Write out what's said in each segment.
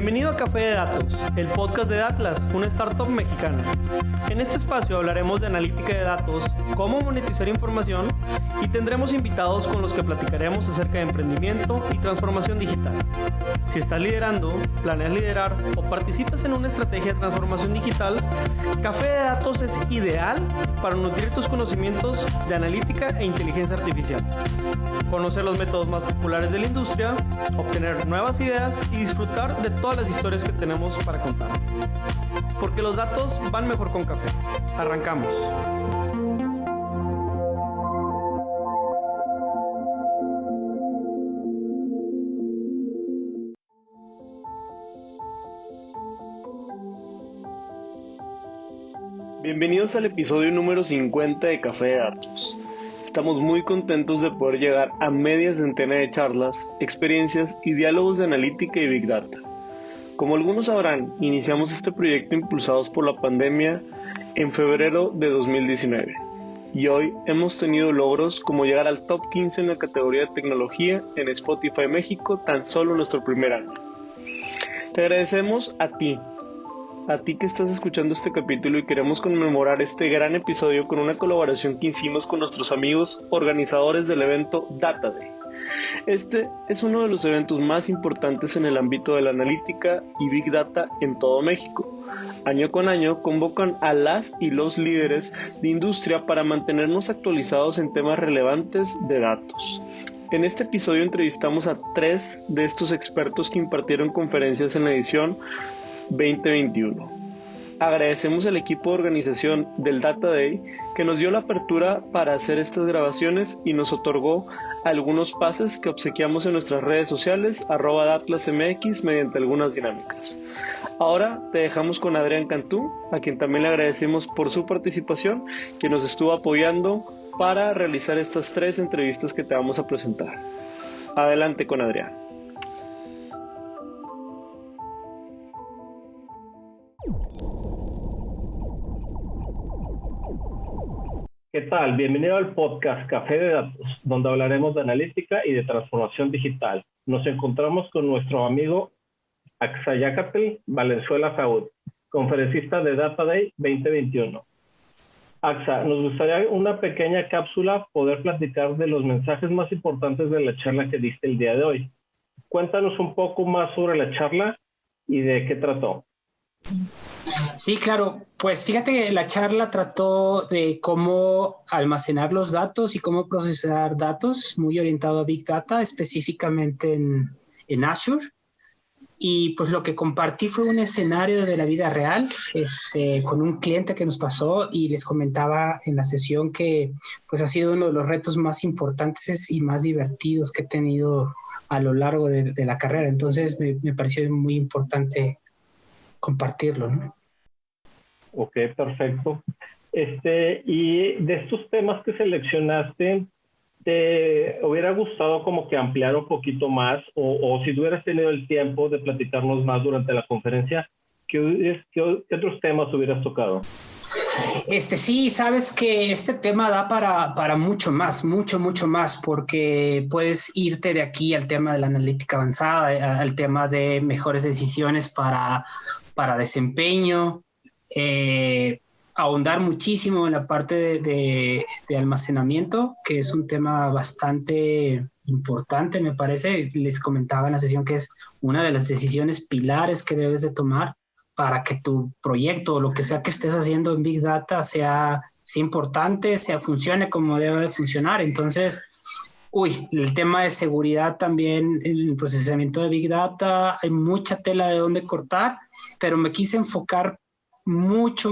Bienvenido a Café de Datos, el podcast de Datlas, una startup mexicana. En este espacio hablaremos de analítica de datos, cómo monetizar información y tendremos invitados con los que platicaremos acerca de emprendimiento y transformación digital. Si estás liderando, planeas liderar o participas en una estrategia de transformación digital, Café de Datos es ideal para nutrir tus conocimientos de analítica e inteligencia artificial, conocer los métodos más populares de la industria, obtener nuevas ideas y disfrutar de todas las historias que tenemos para contar. Porque los datos van mejor con café. Arrancamos. Bienvenidos al episodio número 50 de Café de Datos. Estamos muy contentos de poder llegar a media centena de charlas, experiencias y diálogos de analítica y Big Data. Como algunos sabrán, iniciamos este proyecto impulsados por la pandemia en febrero de 2019 y hoy hemos tenido logros como llegar al top 15 en la categoría de tecnología en Spotify México tan solo nuestro primer año. Te agradecemos a ti que estás escuchando este capítulo y queremos conmemorar este gran episodio con una colaboración que hicimos con nuestros amigos organizadores del evento Data Day. Este es uno de los eventos más importantes en el ámbito de la analítica y Big Data en todo México. Año con año convocan a las y los líderes de industria para mantenernos actualizados en temas relevantes de datos. En este episodio entrevistamos a 3 de estos expertos que impartieron conferencias en la edición 2021. Agradecemos al equipo de organización del Data Day que nos dio la apertura para hacer estas grabaciones y nos otorgó algunos pases que obsequiamos en nuestras redes sociales @datlasmx mediante algunas dinámicas. Ahora te dejamos con Adrián Cantú, a quien también le agradecemos por su participación, que nos estuvo apoyando para realizar estas 3 entrevistas que te vamos a presentar. Adelante con Adrián. ¿Qué tal? Bienvenido al podcast Café de Datos, donde hablaremos de analítica y de transformación digital. Nos encontramos con nuestro amigo Axayácatl Valenzuela Saúd, conferencista de Data Day 2021. Axa, nos gustaría una pequeña cápsula poder platicar de los mensajes más importantes de la charla que diste el día de hoy. Cuéntanos un poco más sobre la charla y de qué trató. Sí, claro. Pues fíjate que la charla trató de cómo almacenar los datos y cómo procesar datos, muy orientado a Big Data, específicamente en Azure. Y pues lo que compartí fue un escenario de la vida real, con un cliente que nos pasó y les comentaba en la sesión que pues ha sido uno de los retos más importantes y más divertidos que he tenido a lo largo de la carrera. Entonces me pareció muy importante compartirlo, ¿no? Ok, perfecto. Y de estos temas que seleccionaste, ¿te hubiera gustado como que ampliar un poquito más o si tú hubieras tenido el tiempo de platicarnos más durante la conferencia, ¿qué otros temas hubieras tocado? Sí, sabes que este tema da para mucho más, mucho más, porque puedes irte de aquí al tema de la analítica avanzada, al tema de mejores decisiones para desempeño, ahondar muchísimo en la parte de almacenamiento, que es un tema bastante importante, me parece. Les comentaba en la sesión que es una de las decisiones pilares que debes de tomar para que tu proyecto o lo que sea que estés haciendo en Big Data sea importante, funcione como debe de funcionar. Entonces, el tema de seguridad también, el procesamiento de Big Data, hay mucha tela de dónde cortar, pero me quise enfocar mucho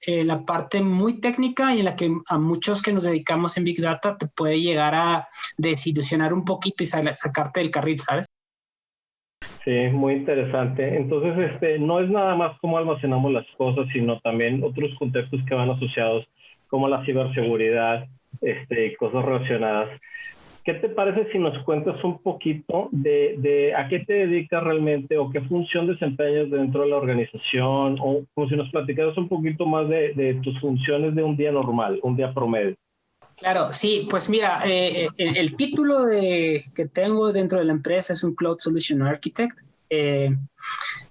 en la parte muy técnica y en la que a muchos que nos dedicamos en Big Data te puede llegar a desilusionar un poquito y sacarte del carril, ¿sabes? Sí, muy interesante. Entonces, no es nada más cómo almacenamos las cosas, sino también otros contextos que van asociados, como la ciberseguridad, cosas relacionadas. ¿Qué te parece si nos cuentas un poquito de a qué te dedicas realmente o qué función desempeñas dentro de la organización? O como si nos platicaras un poquito más de tus funciones de un día normal, un día promedio. Claro, sí, pues mira, el título que tengo dentro de la empresa es un Cloud Solution Architect. De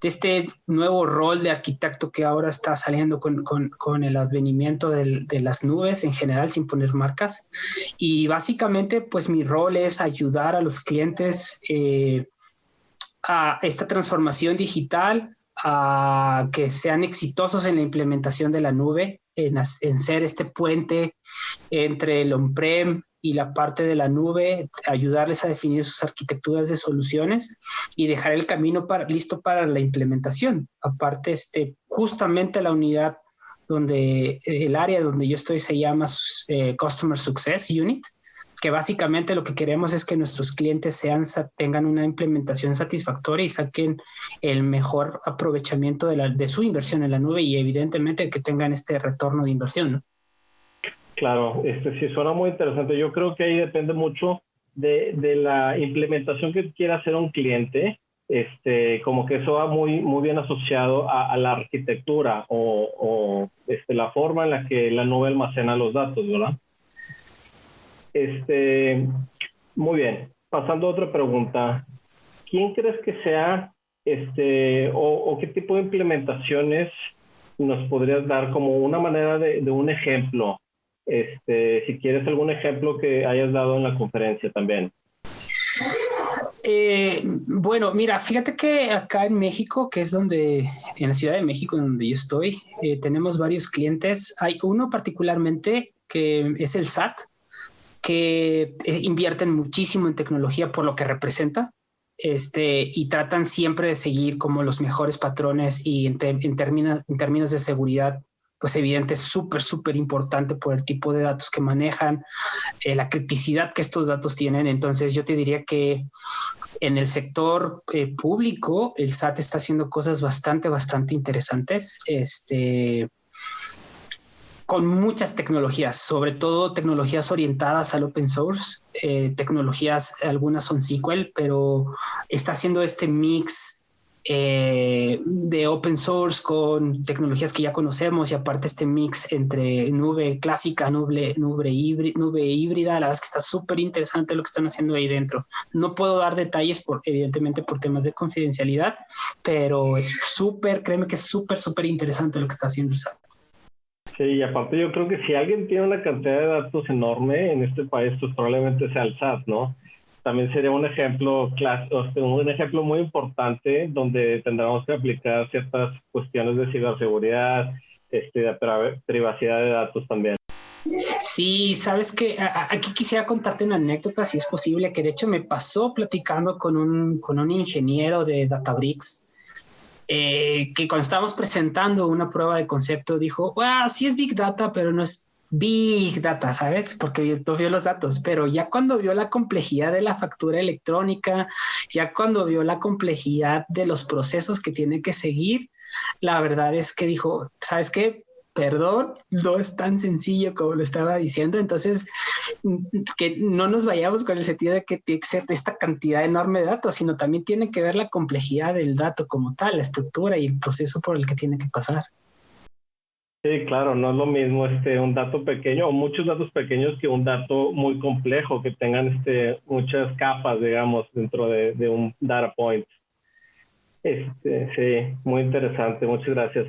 este nuevo rol de arquitecto que ahora está saliendo con el advenimiento de las nubes en general, sin poner marcas. Y básicamente, pues mi rol es ayudar a los clientes a esta transformación digital, a que sean exitosos en la implementación de la nube, en ser este puente entre el on-prem y la parte de la nube, ayudarles a definir sus arquitecturas de soluciones y dejar el camino listo para la implementación. Aparte, justamente la unidad donde el área donde yo estoy se llama Customer Success Unit, que básicamente lo que queremos es que nuestros clientes tengan una implementación satisfactoria y saquen el mejor aprovechamiento de su inversión en la nube y evidentemente que tengan este retorno de inversión, ¿no? Claro, sí suena muy interesante. Yo creo que ahí depende mucho de la implementación que quiera hacer un cliente. Como que eso va muy, muy bien asociado a la arquitectura o la forma en la que la nube almacena los datos, ¿verdad? Muy bien. Pasando a otra pregunta. ¿Quién crees que sea, o qué tipo de implementaciones nos podrías dar como una manera de un ejemplo? Si quieres algún ejemplo que hayas dado en la conferencia también. Bueno, mira, fíjate que acá en México, que es en la Ciudad de México, donde yo estoy, tenemos varios clientes. Hay uno particularmente que es el SAT, que invierten muchísimo en tecnología por lo que representa, y tratan siempre de seguir como los mejores patrones y en términos de seguridad, pues evidente es súper importante por el tipo de datos que manejan, la criticidad que estos datos tienen. Entonces yo te diría que en el sector público, el SAT está haciendo cosas bastante interesantes, con muchas tecnologías, sobre todo tecnologías orientadas al open source, tecnologías, algunas son SQL, pero está haciendo este mix de open source con tecnologías que ya conocemos y aparte este mix entre nube clásica, nube híbrida. La verdad es que está súper interesante lo que están haciendo ahí dentro. No puedo dar detalles evidentemente por temas de confidencialidad, pero es créeme que es súper interesante lo que está haciendo el SAT. Sí, y aparte yo creo que si alguien tiene una cantidad de datos enorme en este país, pues probablemente sea el SAT, ¿no? También sería un ejemplo un ejemplo muy importante donde tendremos que aplicar ciertas cuestiones de ciberseguridad, de privacidad de datos también. Sí, sabes que aquí quisiera contarte una anécdota, si es posible, que de hecho me pasó platicando con un ingeniero de Databricks, que cuando estábamos presentando una prueba de concepto dijo, wow, sí es Big Data, pero no es Big Data, ¿sabes? Porque no vio los datos, pero ya cuando vio la complejidad de la factura electrónica, ya cuando vio la complejidad de los procesos que tiene que seguir, la verdad es que dijo, ¿sabes qué? Perdón, no es tan sencillo como lo estaba diciendo. Entonces, que no nos vayamos con el sentido de que tiene que ser esta cantidad enorme de datos, sino también tiene que ver la complejidad del dato como tal, la estructura y el proceso por el que tiene que pasar. Sí, claro, no es lo mismo un dato pequeño o muchos datos pequeños que un dato muy complejo, que tengan muchas capas, digamos, dentro de un data point. Sí, muy interesante, muchas gracias.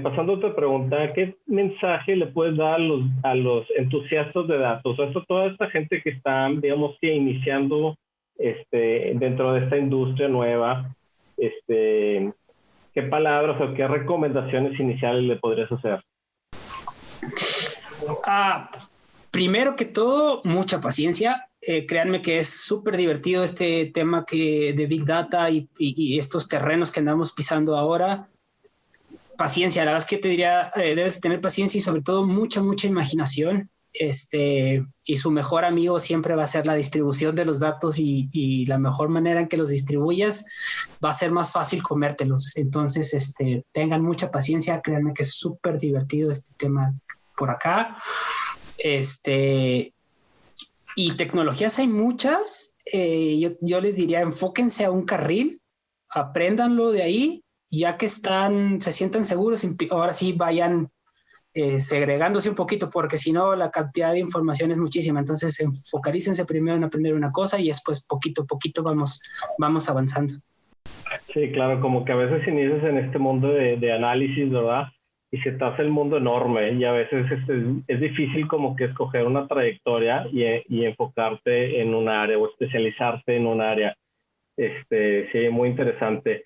Pasando a otra pregunta, ¿qué mensaje le puedes dar a los entusiastas de datos? O sea, toda esta gente que está, digamos que iniciando dentro de esta industria nueva, ¿qué palabras o qué recomendaciones iniciales le podrías hacer? Primero que todo, mucha paciencia. Créanme que es súper divertido este tema de Big Data y estos terrenos que andamos pisando ahora. Paciencia, la verdad es que te diría, debes tener paciencia y sobre todo mucha imaginación. Y su mejor amigo siempre va a ser la distribución de los datos y la mejor manera en que los distribuyas va a ser más fácil comértelos. Entonces, tengan mucha paciencia, créanme que es súper divertido este tema por acá. Y tecnologías hay muchas. Yo les diría, enfóquense a un carril, apréndanlo de ahí, ya que se sientan seguros, ahora sí vayan segregándose un poquito, porque si no la cantidad de información es muchísima. Entonces focalícense primero en aprender una cosa y después poquito a poquito vamos avanzando. Sí, claro, como que a veces inicias en este mundo de análisis, ¿verdad? Y se te hace el mundo enorme y a veces es difícil como que escoger una trayectoria y enfocarte en un área o especializarte en un área. Sí, muy interesante.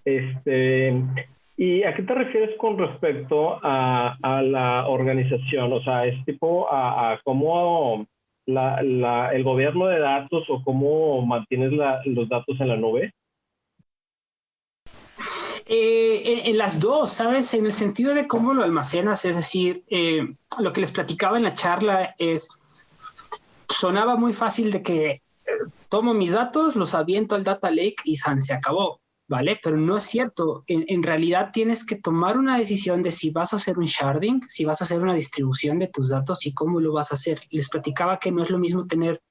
¿Y a qué te refieres con respecto a la organización? O sea, es tipo a cómo el gobierno de datos o cómo mantienes los datos en la nube. En las dos, ¿sabes? En el sentido de cómo lo almacenas, es decir, lo que les platicaba en la charla sonaba muy fácil de que tomo mis datos, los aviento al data lake y se acabó, ¿vale? Pero no es cierto. En realidad tienes que tomar una decisión de si vas a hacer un sharding, si vas a hacer una distribución de tus datos y cómo lo vas a hacer. Les platicaba que no es lo mismo tener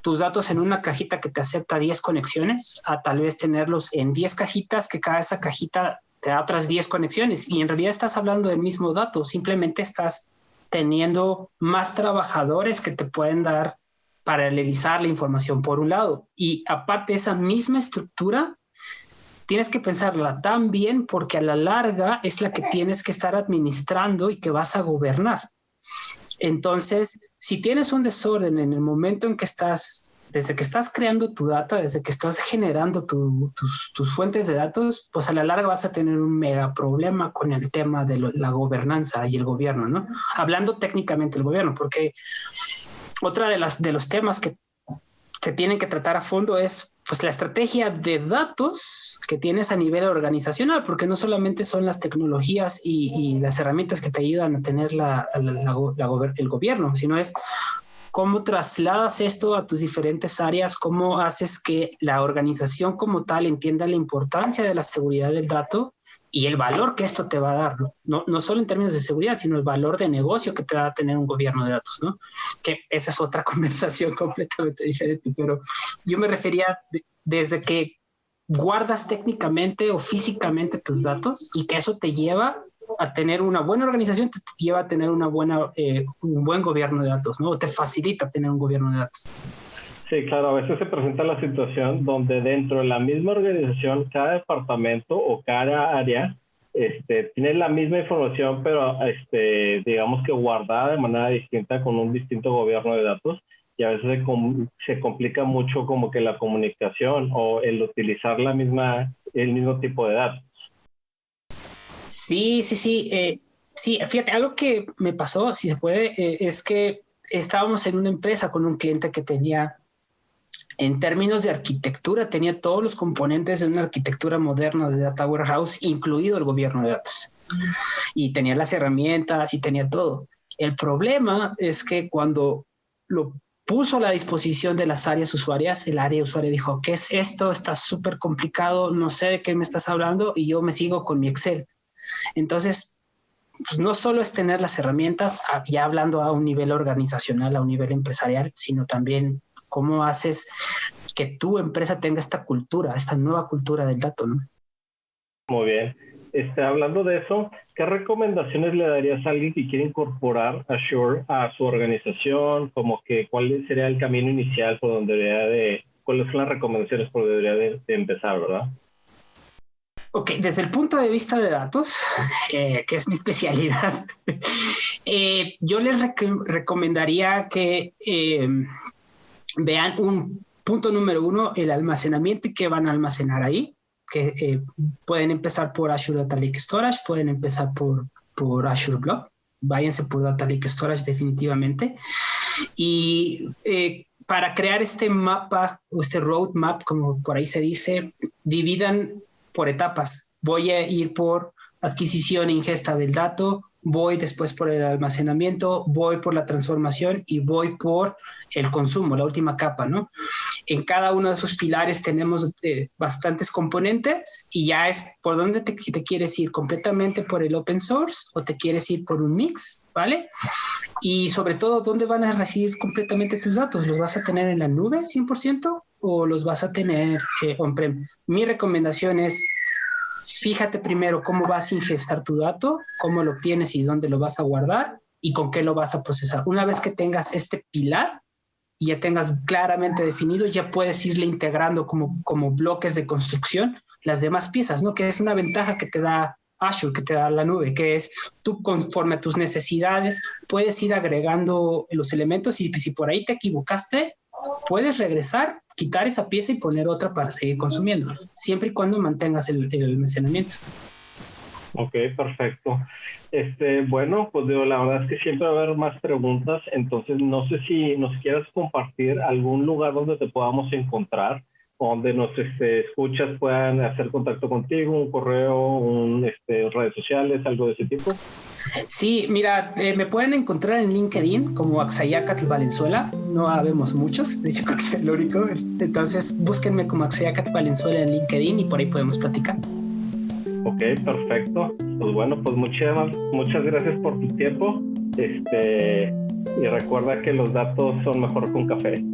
tus datos en una cajita que te acepta 10 conexiones a tal vez tenerlos en 10 cajitas que cada esa cajita te da otras 10 conexiones y en realidad estás hablando del mismo dato, simplemente estás teniendo más trabajadores que te pueden dar paralelizar la información por un lado y aparte esa misma estructura tienes que pensarla tan bien porque a la larga es la que tienes que estar administrando y que vas a gobernar. Entonces, si tienes un desorden en el momento en que desde que estás creando tu data, desde que estás generando tus fuentes de datos, pues a la larga vas a tener un mega problema con el tema de la gobernanza y el gobierno, ¿no? Hablando técnicamente del gobierno, porque otra de los temas que se tienen que tratar a fondo es pues la estrategia de datos que tienes a nivel organizacional, porque no solamente son las tecnologías y las herramientas que te ayudan a tener el gobierno, sino es cómo trasladas esto a tus diferentes áreas, cómo haces que la organización como tal entienda la importancia de la seguridad del dato y el valor que esto te va a dar, ¿no? No solo en términos de seguridad, sino el valor de negocio que te va a tener un gobierno de datos, ¿no? Que esa es otra conversación completamente diferente, pero yo me refería desde que guardas técnicamente o físicamente tus datos y que eso te lleva a tener una buena organización, te lleva a tener un buen gobierno de datos, ¿no? O te facilita tener un gobierno de datos. Sí, claro, a veces se presenta la situación donde dentro de la misma organización, cada departamento o cada área tiene la misma información, pero digamos que guardada de manera distinta con un distinto gobierno de datos y a veces se complica mucho como que la comunicación o el utilizar el mismo tipo de datos. Sí. Sí, fíjate, algo que me pasó, si se puede, es que estábamos en una empresa con un cliente que tenía en términos de arquitectura, tenía todos los componentes de una arquitectura moderna de Data Warehouse, incluido el gobierno de datos. Y tenía las herramientas y tenía todo. El problema es que cuando lo puso a la disposición de las áreas usuarias, el área usuaria dijo, ¿qué es esto? Está súper complicado, no sé de qué me estás hablando y yo me sigo con mi Excel. Entonces, pues no solo es tener las herramientas, ya hablando a un nivel organizacional, a un nivel empresarial, sino también cómo haces que tu empresa tenga esta cultura, esta nueva cultura del dato, ¿no? Muy bien. Hablando de eso, ¿qué recomendaciones le darías a alguien que quiere incorporar Azure a su organización? Como que, ¿cuál sería el camino inicial por donde cuáles son las recomendaciones por donde debería de empezar, verdad? Ok, desde el punto de vista de datos, que es mi especialidad, yo les recomendaría que vean un punto número 1, el almacenamiento y qué van a almacenar ahí, que pueden empezar por Azure Data Lake Storage, pueden empezar por Azure Blob, váyanse por Data Lake Storage definitivamente. Y para crear este mapa o este roadmap, como por ahí se dice, dividan por etapas. Voy a ir por adquisición e ingesta del dato, voy después por el almacenamiento, voy por la transformación y voy por el consumo, la última capa, ¿no? En cada uno de esos pilares tenemos bastantes componentes y ya es por dónde te quieres ir, completamente por el open source o te quieres ir por un mix, ¿vale? Y sobre todo, ¿dónde van a recibir completamente tus datos? ¿Los vas a tener en la nube 100% o los vas a tener on-prem? Mi recomendación es fíjate primero cómo vas a ingestar tu dato, cómo lo obtienes y dónde lo vas a guardar y con qué lo vas a procesar. Una vez que tengas este pilar y ya tengas claramente definido, ya puedes irle integrando como bloques de construcción las demás piezas, ¿no? Que es una ventaja que te da Azure, que te da la nube, que es tú conforme a tus necesidades puedes ir agregando los elementos y si por ahí te equivocaste, puedes regresar, quitar esa pieza y poner otra para seguir consumiendo, siempre y cuando mantengas el almacenamiento. Ok, perfecto. Bueno, pues digo, la verdad es que siempre va a haber más preguntas, entonces no sé si nos quieras compartir algún lugar donde te podamos encontrar, donde nos escuchas puedan hacer contacto contigo, un correo, redes sociales, algo de ese tipo. Sí, mira, me pueden encontrar en LinkedIn como Axayacatl Valenzuela. No habemos muchos, de hecho creo que es el único. Entonces búsquenme como Axayacatl Valenzuela en LinkedIn y por ahí podemos platicar. Ok, perfecto. Pues bueno, pues muchas gracias por tu tiempo. Y recuerda que los datos son mejor con café.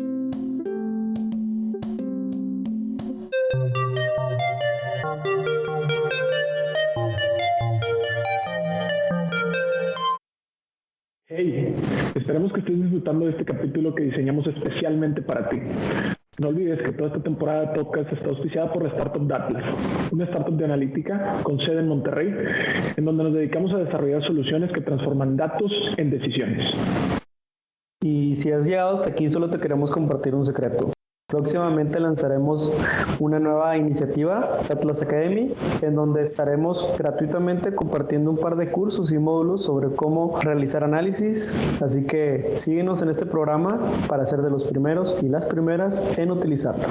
Hey, esperamos que estés disfrutando de este capítulo que diseñamos especialmente para ti. No olvides que toda esta temporada de podcast está auspiciada por la Startup Datlas, una startup de analítica con sede en Monterrey, en donde nos dedicamos a desarrollar soluciones que transforman datos en decisiones. Y si has llegado hasta aquí, solo te queremos compartir un secreto. Próximamente lanzaremos una nueva iniciativa, Atlas Academy, en donde estaremos gratuitamente compartiendo un par de cursos y módulos sobre cómo realizar análisis. Así que síguenos en este programa para ser de los primeros y las primeras en utilizarlo.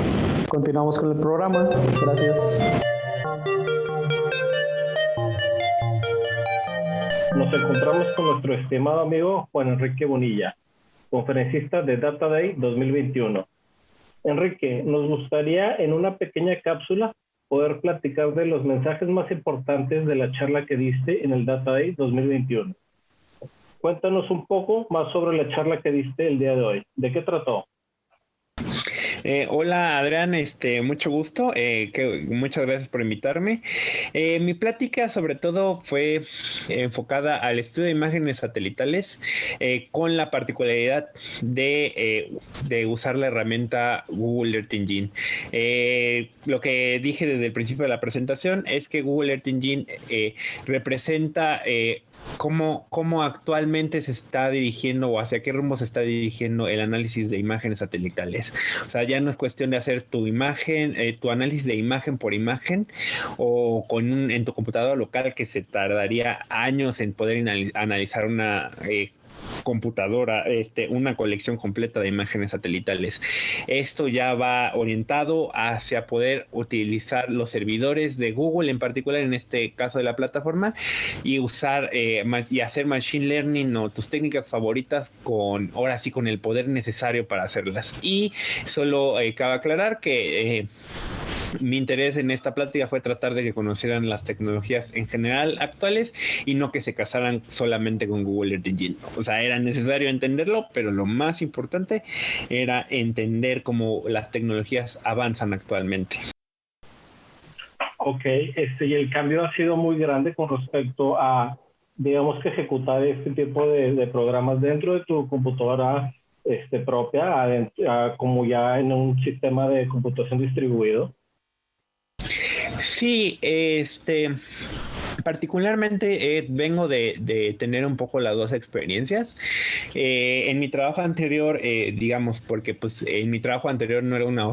Continuamos con el programa. Gracias. Nos encontramos con nuestro estimado amigo Juan Enrique Bonilla, conferencista de Data Day 2021. Enrique, nos gustaría en una pequeña cápsula poder platicar de los mensajes más importantes de la charla que diste en el Data Day 2021. Cuéntanos un poco más sobre la charla que diste el día de hoy. ¿De qué trató? Hola Adrián, mucho gusto, muchas gracias por invitarme. Mi plática sobre todo fue enfocada al estudio de imágenes satelitales con la particularidad de usar la herramienta Google Earth Engine. Lo que dije desde el principio de la presentación es que Google Earth Engine representa cómo actualmente se está dirigiendo o hacia qué rumbo se está dirigiendo el análisis de imágenes satelitales. O sea, ya no es cuestión de hacer tu imagen, tu análisis de imagen por imagen o en tu computadora local que se tardaría años en poder analizar una computadora, una colección completa de imágenes satelitales. Esto ya va orientado hacia poder utilizar los servidores de Google, en particular en este caso de la plataforma, y usar y hacer machine learning o tus técnicas favoritas ahora sí con el poder necesario para hacerlas. Y solo cabe aclarar que mi interés en esta plática fue tratar de que conocieran las tecnologías en general actuales y no que se casaran solamente con Google Earth Engine. O sea, era necesario entenderlo, pero lo más importante era entender cómo las tecnologías avanzan actualmente. Ok, y el cambio ha sido muy grande con respecto a, digamos, que ejecutar este tipo de programas dentro de tu computadora propia, como ya en un sistema de computación distribuido. Sí, particularmente vengo de tener un poco las dos experiencias. En mi trabajo anterior, digamos, porque pues en mi trabajo anterior no era una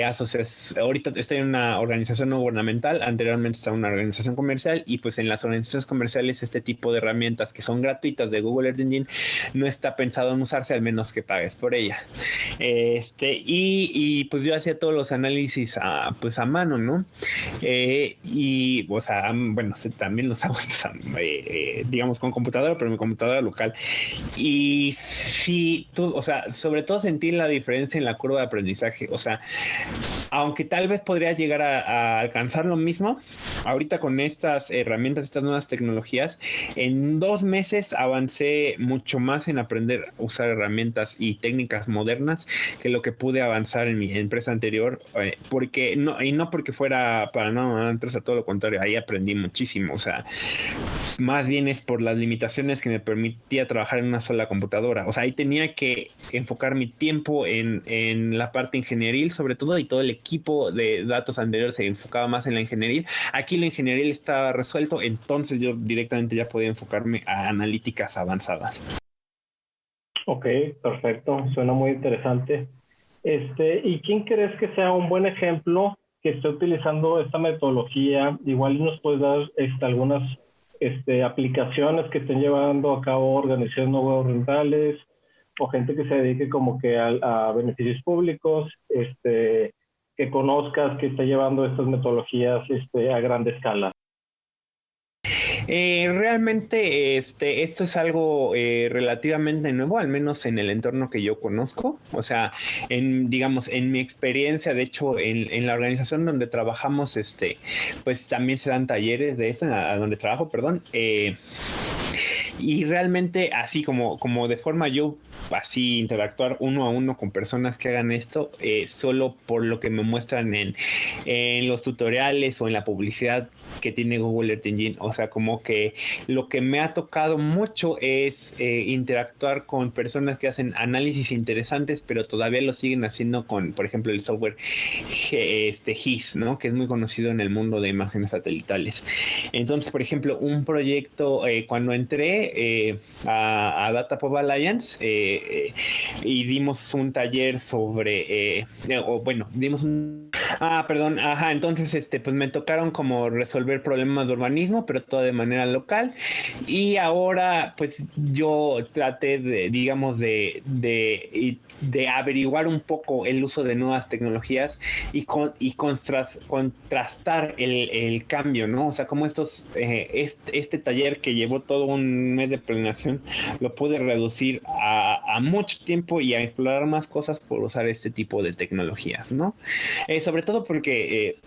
asociación, ahorita estoy en una organización no gubernamental, anteriormente estaba en una organización comercial y pues en las organizaciones comerciales este tipo de herramientas que son gratuitas de Google Earth Engine no está pensado en usarse al menos que pagues por ella. Y pues yo hacía todos los análisis a mano, ¿no? Y, o sea, bueno, también los hago, digamos, con computadora, pero mi computadora local. tal. Y sí, o sea, sobre todo sentí la diferencia en la curva de aprendizaje. O sea, aunque tal vez podría llegar a alcanzar lo mismo, ahorita con estas herramientas, estas nuevas tecnologías, en 2 meses avancé mucho más en aprender a usar herramientas y técnicas modernas que lo que pude avanzar en mi empresa anterior, porque no porque fuera para no empresa, todo lo contrario, ahí aprendí muchísimo. O sea, más bien es por las limitaciones que me permitía trabajar en una sola computadora. O sea, ahí tenía que enfocar mi tiempo en la parte ingenieril, sobre todo, y todo el equipo de datos anterior se enfocaba más en la ingeniería. Aquí la ingeniería estaba resuelto, entonces yo directamente ya podía enfocarme a analíticas avanzadas. Ok, perfecto, suena muy interesante. ¿Y quién crees que sea un buen ejemplo que esté utilizando esta metodología? Igual nos puedes dar algunas aplicaciones que estén llevando a cabo organizaciones no gubernamentales o gente que se dedique como que a beneficios públicos, que conozcas que está llevando estas metodologías a grande escala. Realmente esto es algo relativamente nuevo, al menos en el entorno que yo conozco. O sea, digamos, en mi experiencia, de hecho, en la organización donde trabajamos, pues también se dan talleres de eso, a donde trabajo, perdón. Y realmente así como de forma yo así interactuar uno a uno con personas que hagan esto, solo por lo que me muestran en los tutoriales o en la publicidad que tiene Google Earth Engine. O sea, como que lo que me ha tocado mucho es interactuar con personas que hacen análisis interesantes, pero todavía lo siguen haciendo con, por ejemplo, el software GIS, ¿no? Que es muy conocido en el mundo de imágenes satelitales. Entonces, por ejemplo, un proyecto, cuando entré a Data Pop Alliance, y dimos un taller sobre, dimos un... perdón, entonces pues me tocaron como resolver problemas de urbanismo, pero todo de manera local, y ahora pues yo traté de, digamos, de averiguar un poco el uso de nuevas tecnologías y contrastar el cambio, ¿no? O sea, como este taller que llevó todo un mes de planeación, lo pude reducir a mucho tiempo y a explorar más cosas por usar este tipo de tecnologías, ¿no? Sobre todo porque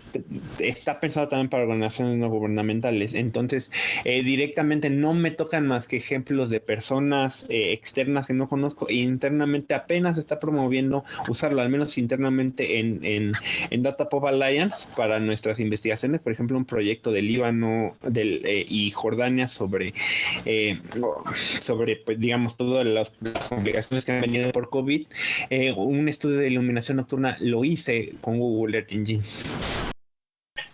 está pensado también para organizaciones no gubernamentales. Entonces, directamente no me tocan más que ejemplos de personas externas que no conozco, e internamente apenas está promoviendo usarlo, al menos internamente en Data Pop Alliance para nuestras investigaciones. Por ejemplo, un proyecto de Líbano y Jordania sobre pues, digamos, todas las complicaciones que han venido por COVID. Un estudio de iluminación nocturna lo hice con Google Earth Engine.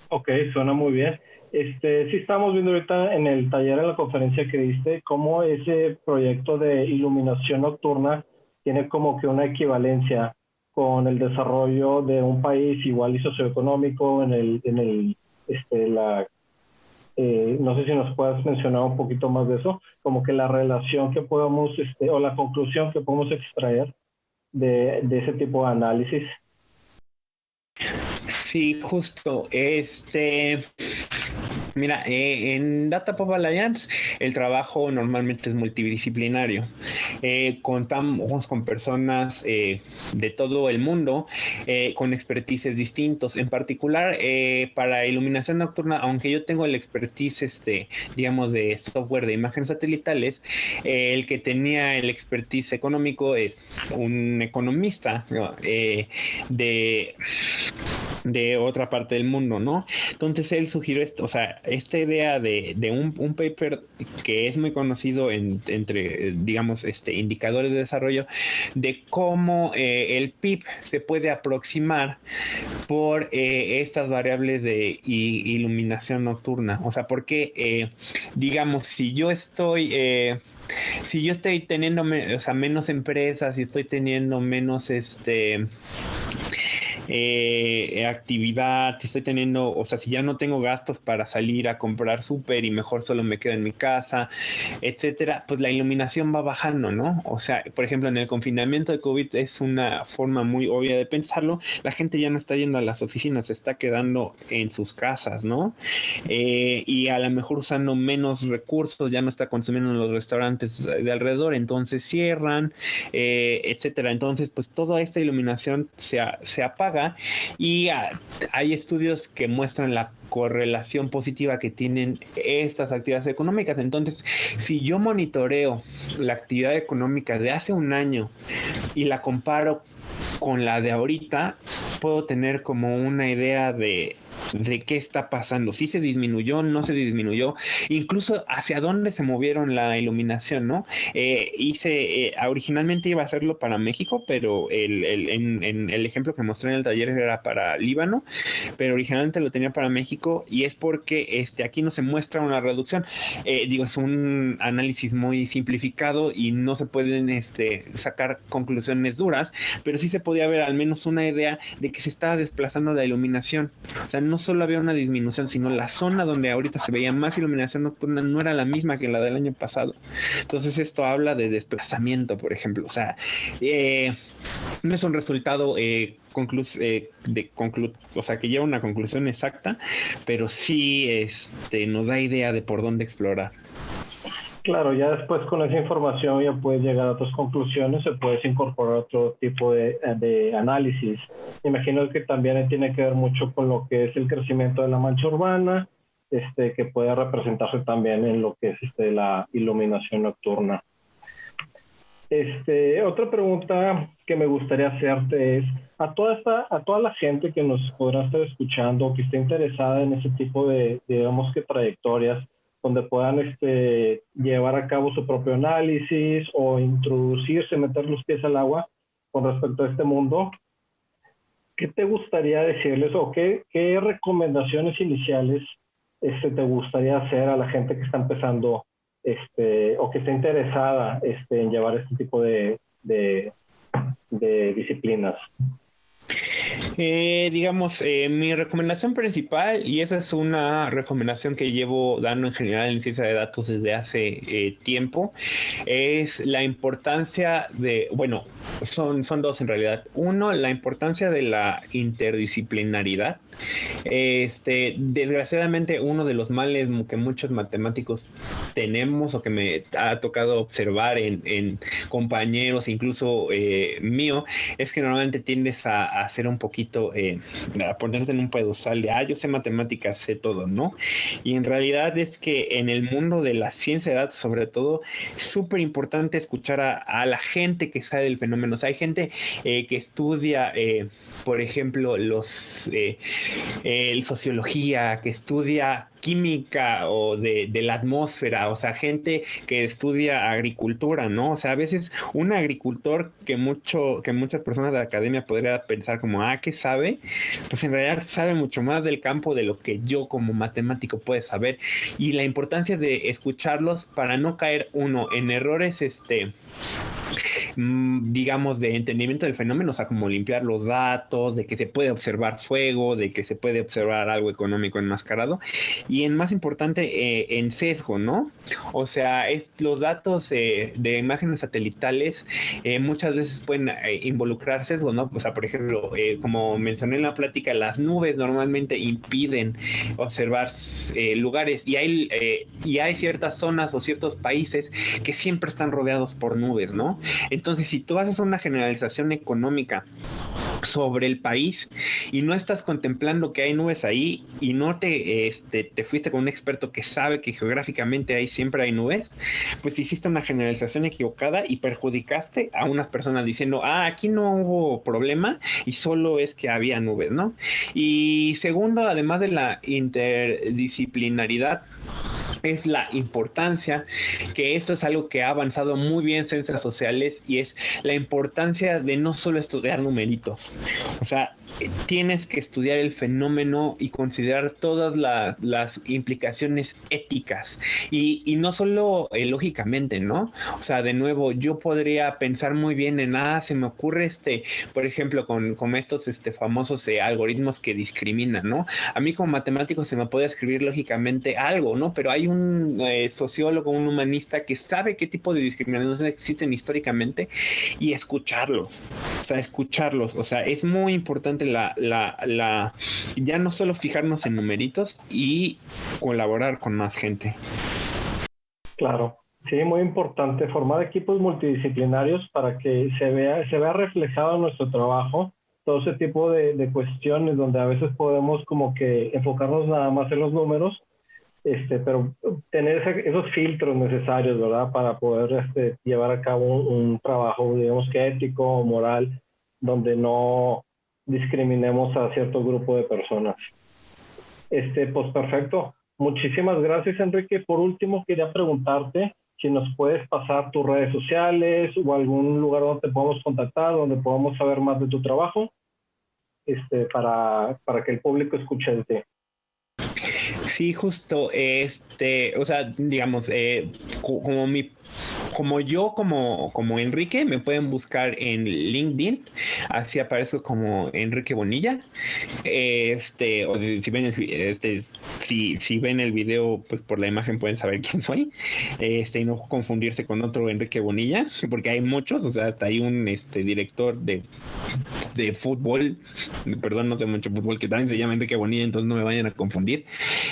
Ok, suena muy bien. Sí estamos viendo ahorita en el taller, en la conferencia que diste, cómo ese proyecto de iluminación nocturna tiene como que una equivalencia con el desarrollo de un país igual y socioeconómico no sé si nos puedas mencionar un poquito más de eso, como que la relación que podemos, o la conclusión que podemos extraer de ese tipo de análisis. Sí, justo. Mira, en Data Pop Alliance el trabajo normalmente es multidisciplinario. Contamos con personas de todo el mundo con expertices distintos. En particular, para iluminación nocturna, aunque yo tengo el expertise, digamos, de software de imágenes satelitales, el que tenía el expertise económico es un economista, ¿no? de otra parte del mundo, ¿no? Entonces él sugirió esto, o sea, esta idea de un paper que es muy conocido entre, digamos, indicadores de desarrollo, de cómo el PIB se puede aproximar por estas variables de iluminación nocturna. O sea, porque, digamos, si yo estoy teniendo, o sea, menos empresas y estoy teniendo menos actividad, si estoy teniendo, o sea, si ya no tengo gastos para salir a comprar súper y mejor solo me quedo en mi casa, etcétera, pues la iluminación va bajando, ¿no? O sea, por ejemplo, en el confinamiento de COVID es una forma muy obvia de pensarlo, la gente ya no está yendo a las oficinas, se está quedando en sus casas, ¿no? Y a lo mejor usando menos recursos, ya no está consumiendo en los restaurantes de alrededor, entonces cierran, etcétera. Entonces, pues toda esta iluminación se apaga y hay estudios que muestran la correlación positiva que tienen estas actividades económicas. Entonces, si yo monitoreo la actividad económica de hace un año y la comparo con la de ahorita, puedo tener como una idea de qué está pasando, si se disminuyó, no se disminuyó, incluso hacia dónde se movieron la iluminación, ¿no? Originalmente iba a hacerlo para México, pero el ejemplo que mostré en el taller era para Líbano, pero originalmente lo tenía para México y es porque aquí no se muestra una reducción. Es un análisis muy simplificado y no se pueden sacar conclusiones duras, pero sí se podía ver al menos una idea de que se estaba desplazando la iluminación. O sea, no solo había una disminución, sino la zona donde ahorita se veía más iluminación nocturna no era la misma que la del año pasado. Entonces esto habla de desplazamiento, por ejemplo. O sea, no es un resultado que lleva una conclusión exacta, pero sí nos da idea de por dónde explorar. Claro, ya después con esa información ya puedes llegar a otras conclusiones, se puedes incorporar otro tipo de análisis. Me imagino que también tiene que ver mucho con lo que es el crecimiento de la mancha urbana, que puede representarse también en lo que es la iluminación nocturna. Otra pregunta que me gustaría hacerte es, a toda la gente que nos podrá estar escuchando, que esté interesada en ese tipo de, digamos que trayectorias, donde puedan llevar a cabo su propio análisis o introducirse, meter los pies al agua con respecto a este mundo, ¿qué te gustaría decirles o qué recomendaciones iniciales te gustaría hacer a la gente que está empezando o que está interesada en llevar este tipo de disciplinas? Mi recomendación principal, y esa es una recomendación que llevo dando en general en ciencia de datos desde hace tiempo, es la importancia son dos en realidad. Uno, la importancia de la interdisciplinaridad. Desgraciadamente, uno de los males que muchos matemáticos tenemos o que me ha tocado observar en compañeros, incluso mío, es que normalmente tiendes a hacer un poquito, a ponerte en un pedestal de, yo sé matemáticas, sé todo, ¿no? Y en realidad es que en el mundo de la ciencia de datos, sobre todo, es súper importante escuchar a la gente que sabe del fenómeno. O sea, hay gente que estudia, por ejemplo, sociología, que estudia química o de la atmósfera, o sea, gente que estudia agricultura, ¿no? O sea, a veces un agricultor que muchas personas de la academia podría pensar como, ¿qué sabe? Pues en realidad sabe mucho más del campo de lo que yo como matemático puedo saber, y la importancia de escucharlos para no caer en errores digamos, de entendimiento del fenómeno, o sea, como limpiar los datos, de que se puede observar fuego, de que se puede observar algo económico enmascarado, y más importante, en sesgo, ¿no? O sea, los datos de imágenes satelitales muchas veces pueden involucrar sesgo, ¿no? O sea, por ejemplo, como mencioné en la plática, las nubes normalmente impiden observar lugares, y hay ciertas zonas o ciertos países que siempre están rodeados por nubes, ¿no? Entonces, si tú haces una generalización económica sobre el país y no estás contemplando que hay nubes ahí y no te fuiste con un experto que sabe que geográficamente ahí siempre hay nubes, pues hiciste una generalización equivocada y perjudicaste a unas personas diciendo, aquí no hubo problema y solo es que había nubes, ¿no? Y segundo, además de la interdisciplinaridad, es la importancia, que esto es algo que ha avanzado muy bien en ciencias sociales, y es la importancia de no solo estudiar numeritos. O sea, tienes que estudiar el fenómeno y considerar todas las implicaciones éticas y no solo lógicamente, ¿no? O sea, de nuevo, yo podría pensar muy bien en, se me ocurre por ejemplo, con estos famosos algoritmos que discriminan, ¿no? A mí como matemático se me puede escribir lógicamente algo, ¿no? Pero hay un sociólogo, un humanista que sabe qué tipo de discriminaciones existen históricamente y escucharlos, o sea, es muy importante ya no solo fijarnos en numeritos y colaborar con más gente. Claro, sí, muy importante formar equipos multidisciplinarios para que se vea reflejado en nuestro trabajo todo ese tipo de cuestiones donde a veces podemos como que enfocarnos nada más en los números, pero tener esos filtros necesarios, ¿verdad? Para poder llevar a cabo un trabajo, digamos que ético o moral, donde no discriminemos a cierto grupo de personas. Pues perfecto. Muchísimas gracias, Enrique. Por último, quería preguntarte si nos puedes pasar tus redes sociales o algún lugar donde te podamos contactar, donde podamos saber más de tu trabajo, para que el público escuche de ti. Sí, justo, o sea, digamos, como Enrique, me pueden buscar en LinkedIn, así aparezco como Enrique Bonilla. O si ven el video, pues por la imagen pueden saber quién soy, y no confundirse con otro Enrique Bonilla, porque hay muchos, o sea, hasta hay un director de fútbol, perdón, no sé mucho fútbol, que también se llama Enrique Bonilla, entonces no me vayan a confundir.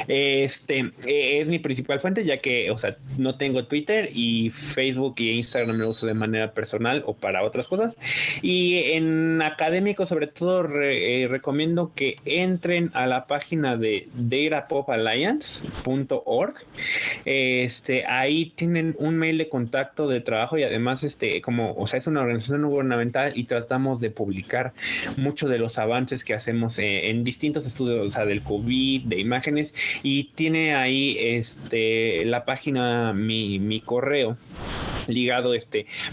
Es mi principal fuente, ya que, o sea, no tengo Twitter y Facebook y Instagram lo uso de manera personal o para otras cosas. Y en académico, sobre todo, recomiendo que entren a la página de datapopalliance.org. Ahí tienen un mail de contacto de trabajo y además, es una organización gubernamental y tratamos de publicar mucho de los avances que hacemos en distintos estudios, o sea, del COVID, de imágenes, y tiene ahí la página, mi correo ligado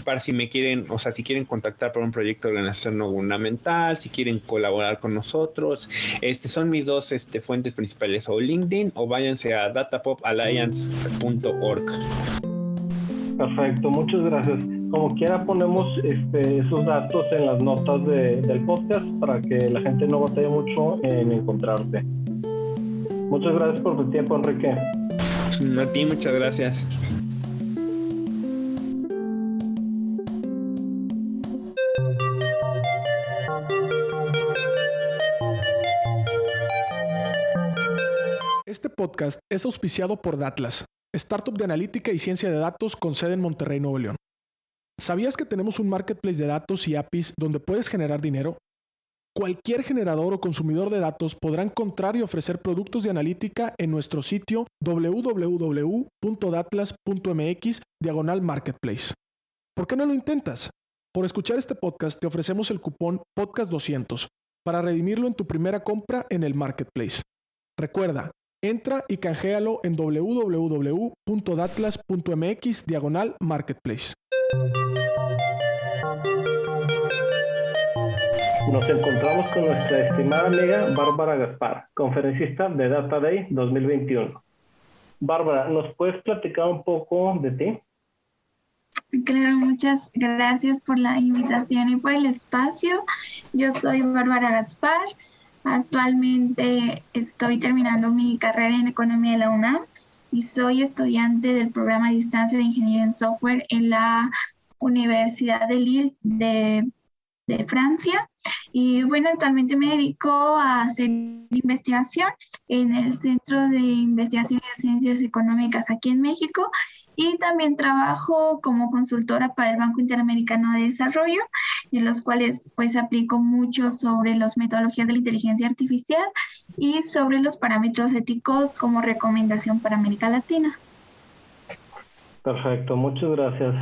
para si me quieren, o sea, si quieren contactar para un proyecto de organización no gubernamental, si quieren colaborar con nosotros. Son mis dos fuentes principales, o LinkedIn o váyanse a datapopalliance.org. Perfecto, muchas gracias. Como quiera ponemos esos datos en las notas del podcast para que la gente no batalle mucho en encontrarte. Muchas gracias por tu tiempo, Enrique. A ti, muchas gracias. Este podcast es auspiciado por Datlas, startup de analítica y ciencia de datos con sede en Monterrey, Nuevo León. ¿Sabías que tenemos un marketplace de datos y APIs donde puedes generar dinero? Cualquier generador o consumidor de datos podrá encontrar y ofrecer productos de analítica en nuestro sitio www.datlas.mx/marketplace. ¿Por qué no lo intentas? Por escuchar este podcast te ofrecemos el cupón podcast200 para redimirlo en tu primera compra en el marketplace. Recuerda, entra y canjealo en www.datlas.mx/marketplace. Nos encontramos con nuestra estimada amiga Bárbara Gaspar, conferencista de Data Day 2021. Bárbara, ¿nos puedes platicar un poco de ti? Claro, muchas gracias por la invitación y por el espacio. Yo soy Bárbara Gaspar. Actualmente estoy terminando mi carrera en Economía de la UNAM y soy estudiante del programa a distancia de Ingeniería en Software en la Universidad de Lille de Francia. Y bueno, actualmente me dedico a hacer investigación en el Centro de Investigación y Ciencias Económicas aquí en México, y también trabajo como consultora para el Banco Interamericano de Desarrollo, en los cuales pues aplico mucho sobre las metodologías de la inteligencia artificial y sobre los parámetros éticos como recomendación para América Latina. Perfecto, muchas gracias.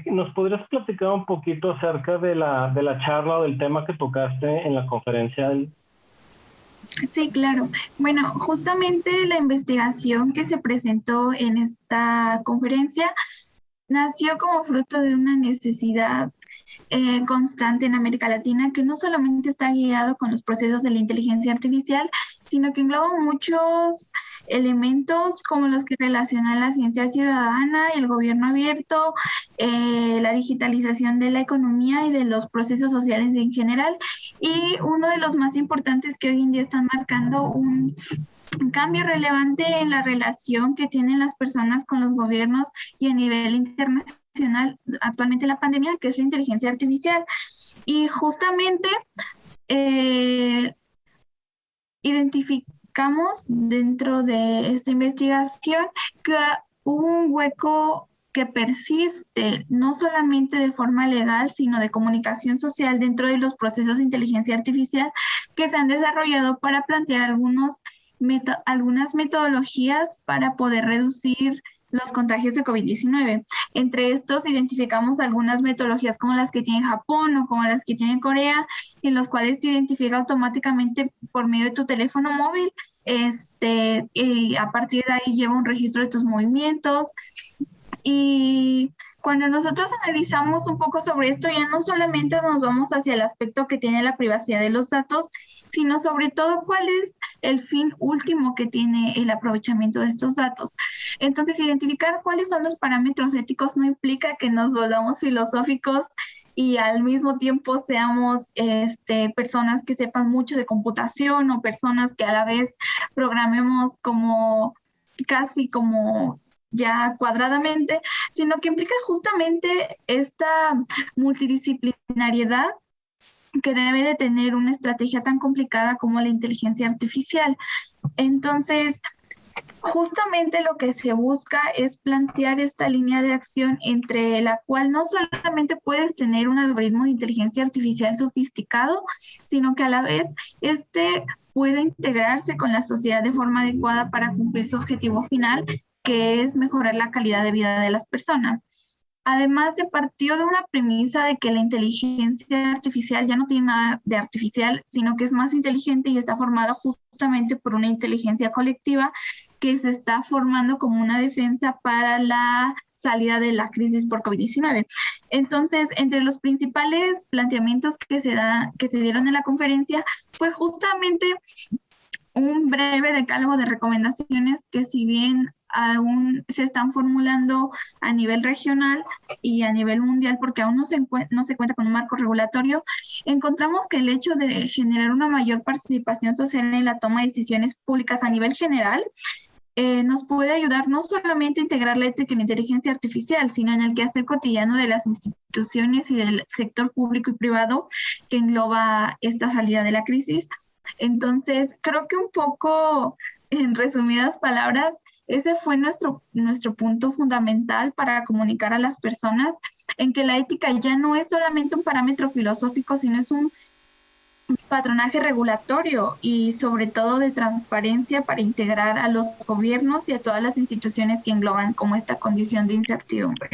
¿Nos podrías platicar un poquito acerca de la charla o del tema que tocaste en la conferencia? Sí, claro. Bueno, justamente la investigación que se presentó en esta conferencia nació como fruto de una necesidad constante en América Latina, que no solamente está guiado con los procesos de la inteligencia artificial, sino que engloba muchos elementos como los que relacionan la ciencia ciudadana, el gobierno abierto, la digitalización de la economía y de los procesos sociales en general. Y uno de los más importantes que hoy en día están marcando un cambio relevante en la relación que tienen las personas con los gobiernos y a nivel internacional actualmente la pandemia, que es la inteligencia artificial. Y justamente identificamos dentro de esta investigación que hubo un hueco que persiste no solamente de forma legal, sino de comunicación social dentro de los procesos de inteligencia artificial que se han desarrollado para plantear algunas metodologías para poder reducir los contagios de COVID-19. Entre estos identificamos algunas metodologías como las que tiene Japón o como las que tiene Corea, en los cuales te identifica automáticamente por medio de tu teléfono móvil, y a partir de ahí lleva un registro de tus movimientos. Y cuando nosotros analizamos un poco sobre esto, ya no solamente nos vamos hacia el aspecto que tiene la privacidad de los datos, sino sobre todo cuál es el fin último que tiene el aprovechamiento de estos datos. Entonces, identificar cuáles son los parámetros éticos no implica que nos volvamos filosóficos y al mismo tiempo seamos personas que sepan mucho de computación o personas que a la vez programemos casi como ya cuadradamente, sino que implica justamente esta multidisciplinariedad que debe de tener una estrategia tan complicada como la inteligencia artificial. Entonces, justamente lo que se busca es plantear esta línea de acción entre la cual no solamente puedes tener un algoritmo de inteligencia artificial sofisticado, sino que a la vez puede integrarse con la sociedad de forma adecuada para cumplir su objetivo final, que es mejorar la calidad de vida de las personas. Además, se partió de una premisa de que la inteligencia artificial ya no tiene nada de artificial, sino que es más inteligente y está formada justamente por una inteligencia colectiva que se está formando como una defensa para la salida de la crisis por COVID-19. Entonces, entre los principales planteamientos que se dieron en la conferencia fue justamente un breve decálogo de recomendaciones que, si bien aún se están formulando a nivel regional y a nivel mundial, porque aún no se cuenta con un marco regulatorio, encontramos que el hecho de generar una mayor participación social en la toma de decisiones públicas a nivel general nos puede ayudar no solamente a integrar la ética en la inteligencia artificial, sino en el quehacer cotidiano de las instituciones y del sector público y privado que engloba esta salida de la crisis. Entonces, creo que un poco, en resumidas palabras, ese fue nuestro punto fundamental para comunicar a las personas en que la ética ya no es solamente un parámetro filosófico, sino es un patronaje regulatorio y sobre todo de transparencia para integrar a los gobiernos y a todas las instituciones que engloban como esta condición de incertidumbre.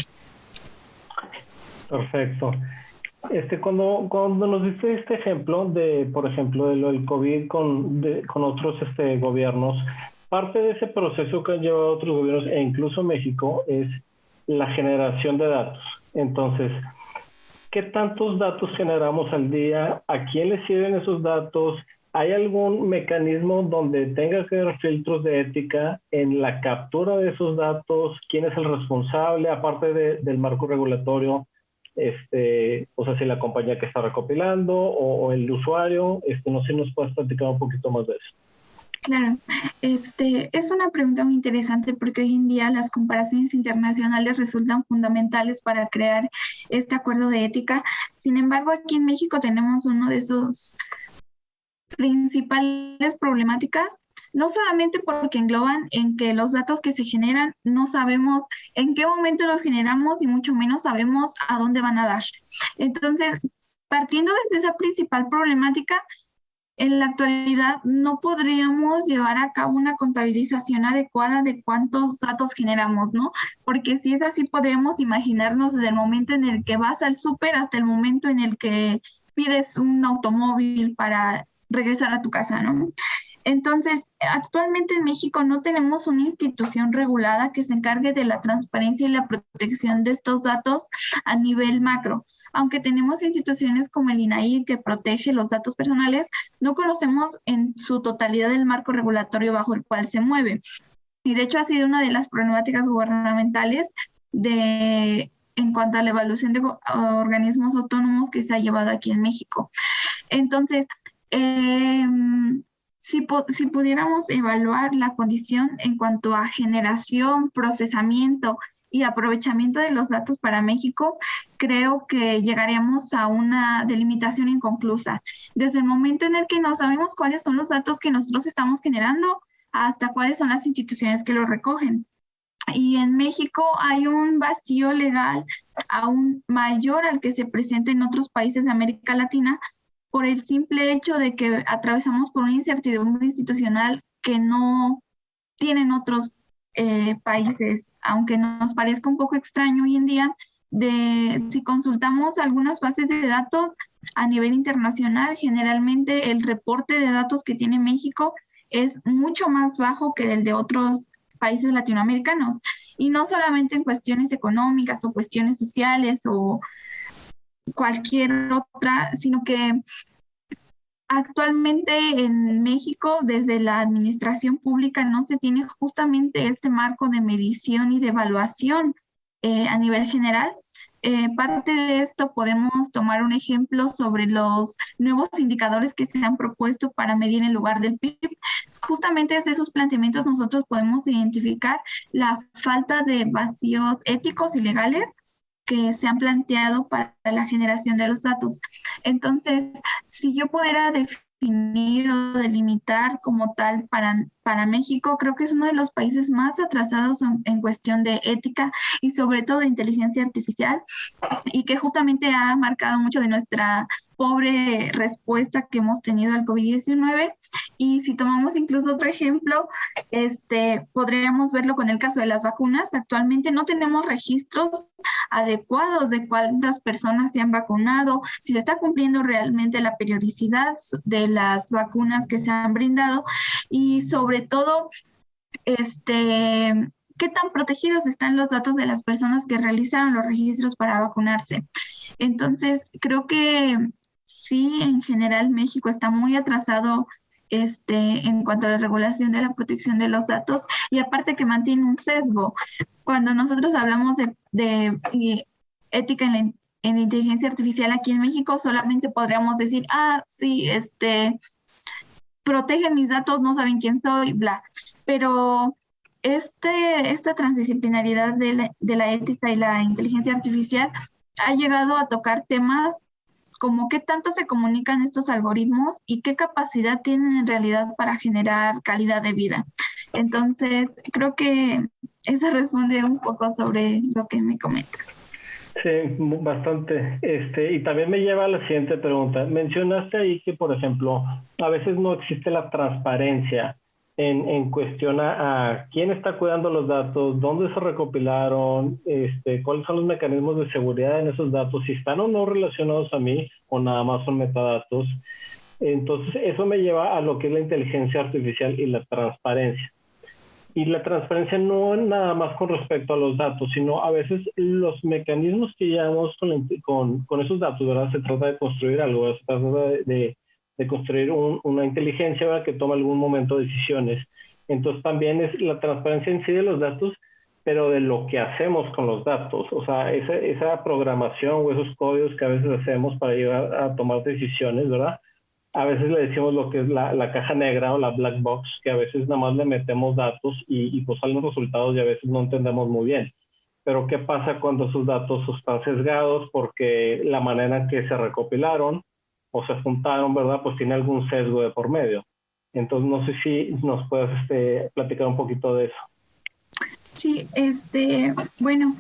Perfecto. Cuando nos diste este ejemplo por ejemplo, de lo del COVID con otros gobiernos, parte de ese proceso que han llevado otros gobiernos e incluso México es la generación de datos. Entonces, ¿qué tantos datos generamos al día? ¿A quién le sirven esos datos? ¿Hay algún mecanismo donde tenga que haber filtros de ética en la captura de esos datos? ¿Quién es el responsable, aparte del marco regulatorio? O sea, si la compañía que está recopilando o el usuario, no sé si nos puedes platicar un poquito más de eso. Claro, es una pregunta muy interesante porque hoy en día las comparaciones internacionales resultan fundamentales para crear este acuerdo de ética. Sin embargo, aquí en México tenemos uno de esos principales problemáticas, no solamente porque engloban en que los datos que se generan no sabemos en qué momento los generamos y mucho menos sabemos a dónde van a dar. Entonces, partiendo desde esa principal problemática, en la actualidad no podríamos llevar a cabo una contabilización adecuada de cuántos datos generamos, ¿no? Porque si es así, podríamos imaginarnos desde el momento en el que vas al súper hasta el momento en el que pides un automóvil para regresar a tu casa, ¿no? Entonces, actualmente en México no tenemos una institución regulada que se encargue de la transparencia y la protección de estos datos a nivel macro. aunque tenemos instituciones como el INAI que protege los datos personales, no conocemos en su totalidad el marco regulatorio bajo el cual se mueve. Y de hecho ha sido una de las problemáticas gubernamentales en cuanto a la evaluación de organismos autónomos que se ha llevado aquí en México. Entonces, si pudiéramos evaluar la condición en cuanto a generación, procesamiento y aprovechamiento de los datos para México, creo que llegaríamos a una delimitación inconclusa. Desde el momento en el que no sabemos cuáles son los datos que nosotros estamos generando, hasta cuáles son las instituciones que los recogen. Y en México hay un vacío legal aún mayor al que se presenta en otros países de América Latina, por el simple hecho de que atravesamos por una incertidumbre institucional que no tienen otros países, aunque nos parezca un poco extraño hoy en día. Si consultamos algunas bases de datos a nivel internacional, generalmente el reporte de datos que tiene México es mucho más bajo que el de otros países latinoamericanos, y no solamente en cuestiones económicas o cuestiones sociales o cualquier otra, sino que actualmente en México, desde la administración pública, no se tiene justamente este marco de medición y de evaluación a nivel general. Parte de esto podemos tomar un ejemplo sobre los nuevos indicadores que se han propuesto para medir en lugar del PIB. Justamente desde esos planteamientos nosotros podemos identificar la falta de vacíos éticos y legales que se han planteado para la generación de los datos. Entonces, si yo pudiera definir o delimitar como tal para México, creo que es uno de los países más atrasados en cuestión de ética y sobre todo de inteligencia artificial, y que justamente ha marcado mucho de nuestra pobre respuesta que hemos tenido al COVID-19. Y si tomamos incluso otro ejemplo, podríamos verlo con el caso de las vacunas. Actualmente no tenemos registros adecuados de cuántas personas se han vacunado, si se está cumpliendo realmente la periodicidad de las vacunas que se han brindado, y sobre todo, qué tan protegidos están los datos de las personas que realizaron los registros para vacunarse. Entonces, creo que sí, en general México está muy atrasado en cuanto a la regulación de la protección de los datos, y aparte que mantiene un sesgo. Cuando nosotros hablamos de ética en inteligencia artificial aquí en México, solamente podríamos decir, sí, protegen mis datos, no saben quién soy, bla. Pero esta transdisciplinaridad de la ética y la inteligencia artificial ha llegado a tocar temas como qué tanto se comunican estos algoritmos y qué capacidad tienen en realidad para generar calidad de vida. Entonces, creo que eso responde un poco sobre lo que me comentas. Sí, bastante. Y también me lleva a la siguiente pregunta. Mencionaste ahí que, por ejemplo, a veces no existe la transparencia en cuestión a quién está cuidando los datos, dónde se recopilaron, cuáles son los mecanismos de seguridad en esos datos, si están o no relacionados a mí o nada más son metadatos. Entonces, eso me lleva a lo que es la inteligencia artificial y la transparencia. Y la transparencia no nada más con respecto a los datos, sino a veces los mecanismos que llevamos con esos datos, ¿verdad? Se trata de construir algo, se trata de construir una inteligencia, ¿verdad?, que toma algún momento decisiones. Entonces también es la transparencia en sí de los datos, pero de lo que hacemos con los datos. O sea, esa programación o esos códigos que a veces hacemos para llegar a tomar decisiones, ¿verdad? A veces le decimos lo que es la caja negra o la black box, que a veces nada más le metemos datos y pues salen los resultados y a veces no entendemos muy bien. Pero ¿qué pasa cuando esos datos están sesgados porque la manera en que se recopilaron o se juntaron, ¿verdad?, pues tiene algún sesgo de por medio? Entonces, no sé si nos puedes platicar un poquito de eso. Sí, bueno,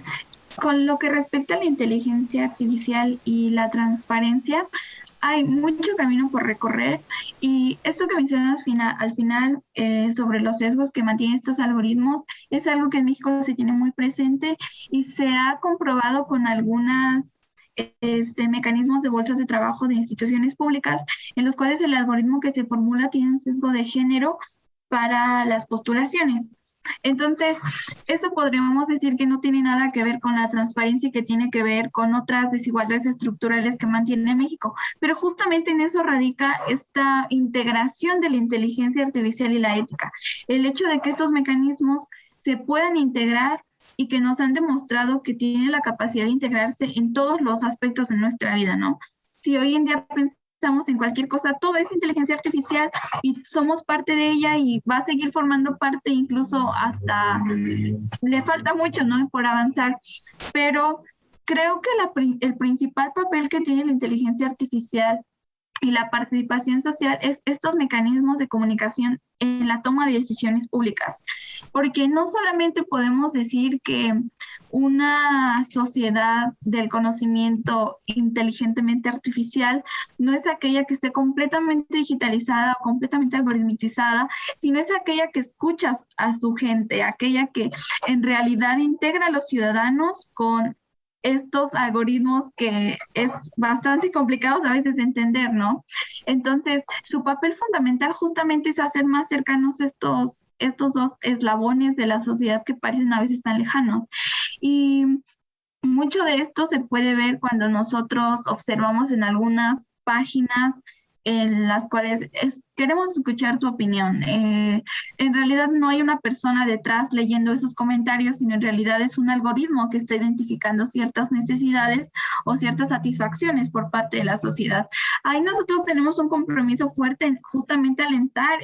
con lo que respecta a la inteligencia artificial y la transparencia, hay mucho camino por recorrer, y esto que mencionas al final sobre los sesgos que mantienen estos algoritmos es algo que en México se tiene muy presente y se ha comprobado con algunas mecanismos de bolsas de trabajo de instituciones públicas, en los cuales el algoritmo que se formula tiene un sesgo de género para las postulaciones. Entonces, eso podríamos decir que no tiene nada que ver con la transparencia y que tiene que ver con otras desigualdades estructurales que mantiene México. Pero justamente en eso radica esta integración de la inteligencia artificial y la ética. El hecho de que estos mecanismos se puedan integrar y que nos han demostrado que tienen la capacidad de integrarse en todos los aspectos de nuestra vida, ¿no? Si hoy en día pensamos en cualquier cosa, todo es inteligencia artificial y somos parte de ella y va a seguir formando parte, incluso hasta le falta mucho, ¿no?, por avanzar. Pero creo que el principal papel que tiene la inteligencia artificial y la participación social es estos mecanismos de comunicación en la toma de decisiones públicas, porque no solamente podemos decir que una sociedad del conocimiento inteligentemente artificial no es aquella que esté completamente digitalizada o completamente algoritmizada, sino es aquella que escucha a su gente, aquella que en realidad integra a los ciudadanos con estos algoritmos que es bastante complicados a veces de entender, ¿no? Entonces, su papel fundamental justamente es hacer más cercanos estos dos eslabones de la sociedad que parecen a veces tan lejanos. Y mucho de esto se puede ver cuando nosotros observamos en algunas páginas en las cuales queremos escuchar tu opinión. En realidad no hay una persona detrás leyendo esos comentarios, sino en realidad es un algoritmo que está identificando ciertas necesidades o ciertas satisfacciones por parte de la sociedad. Ahí nosotros tenemos un compromiso fuerte en justamente alentar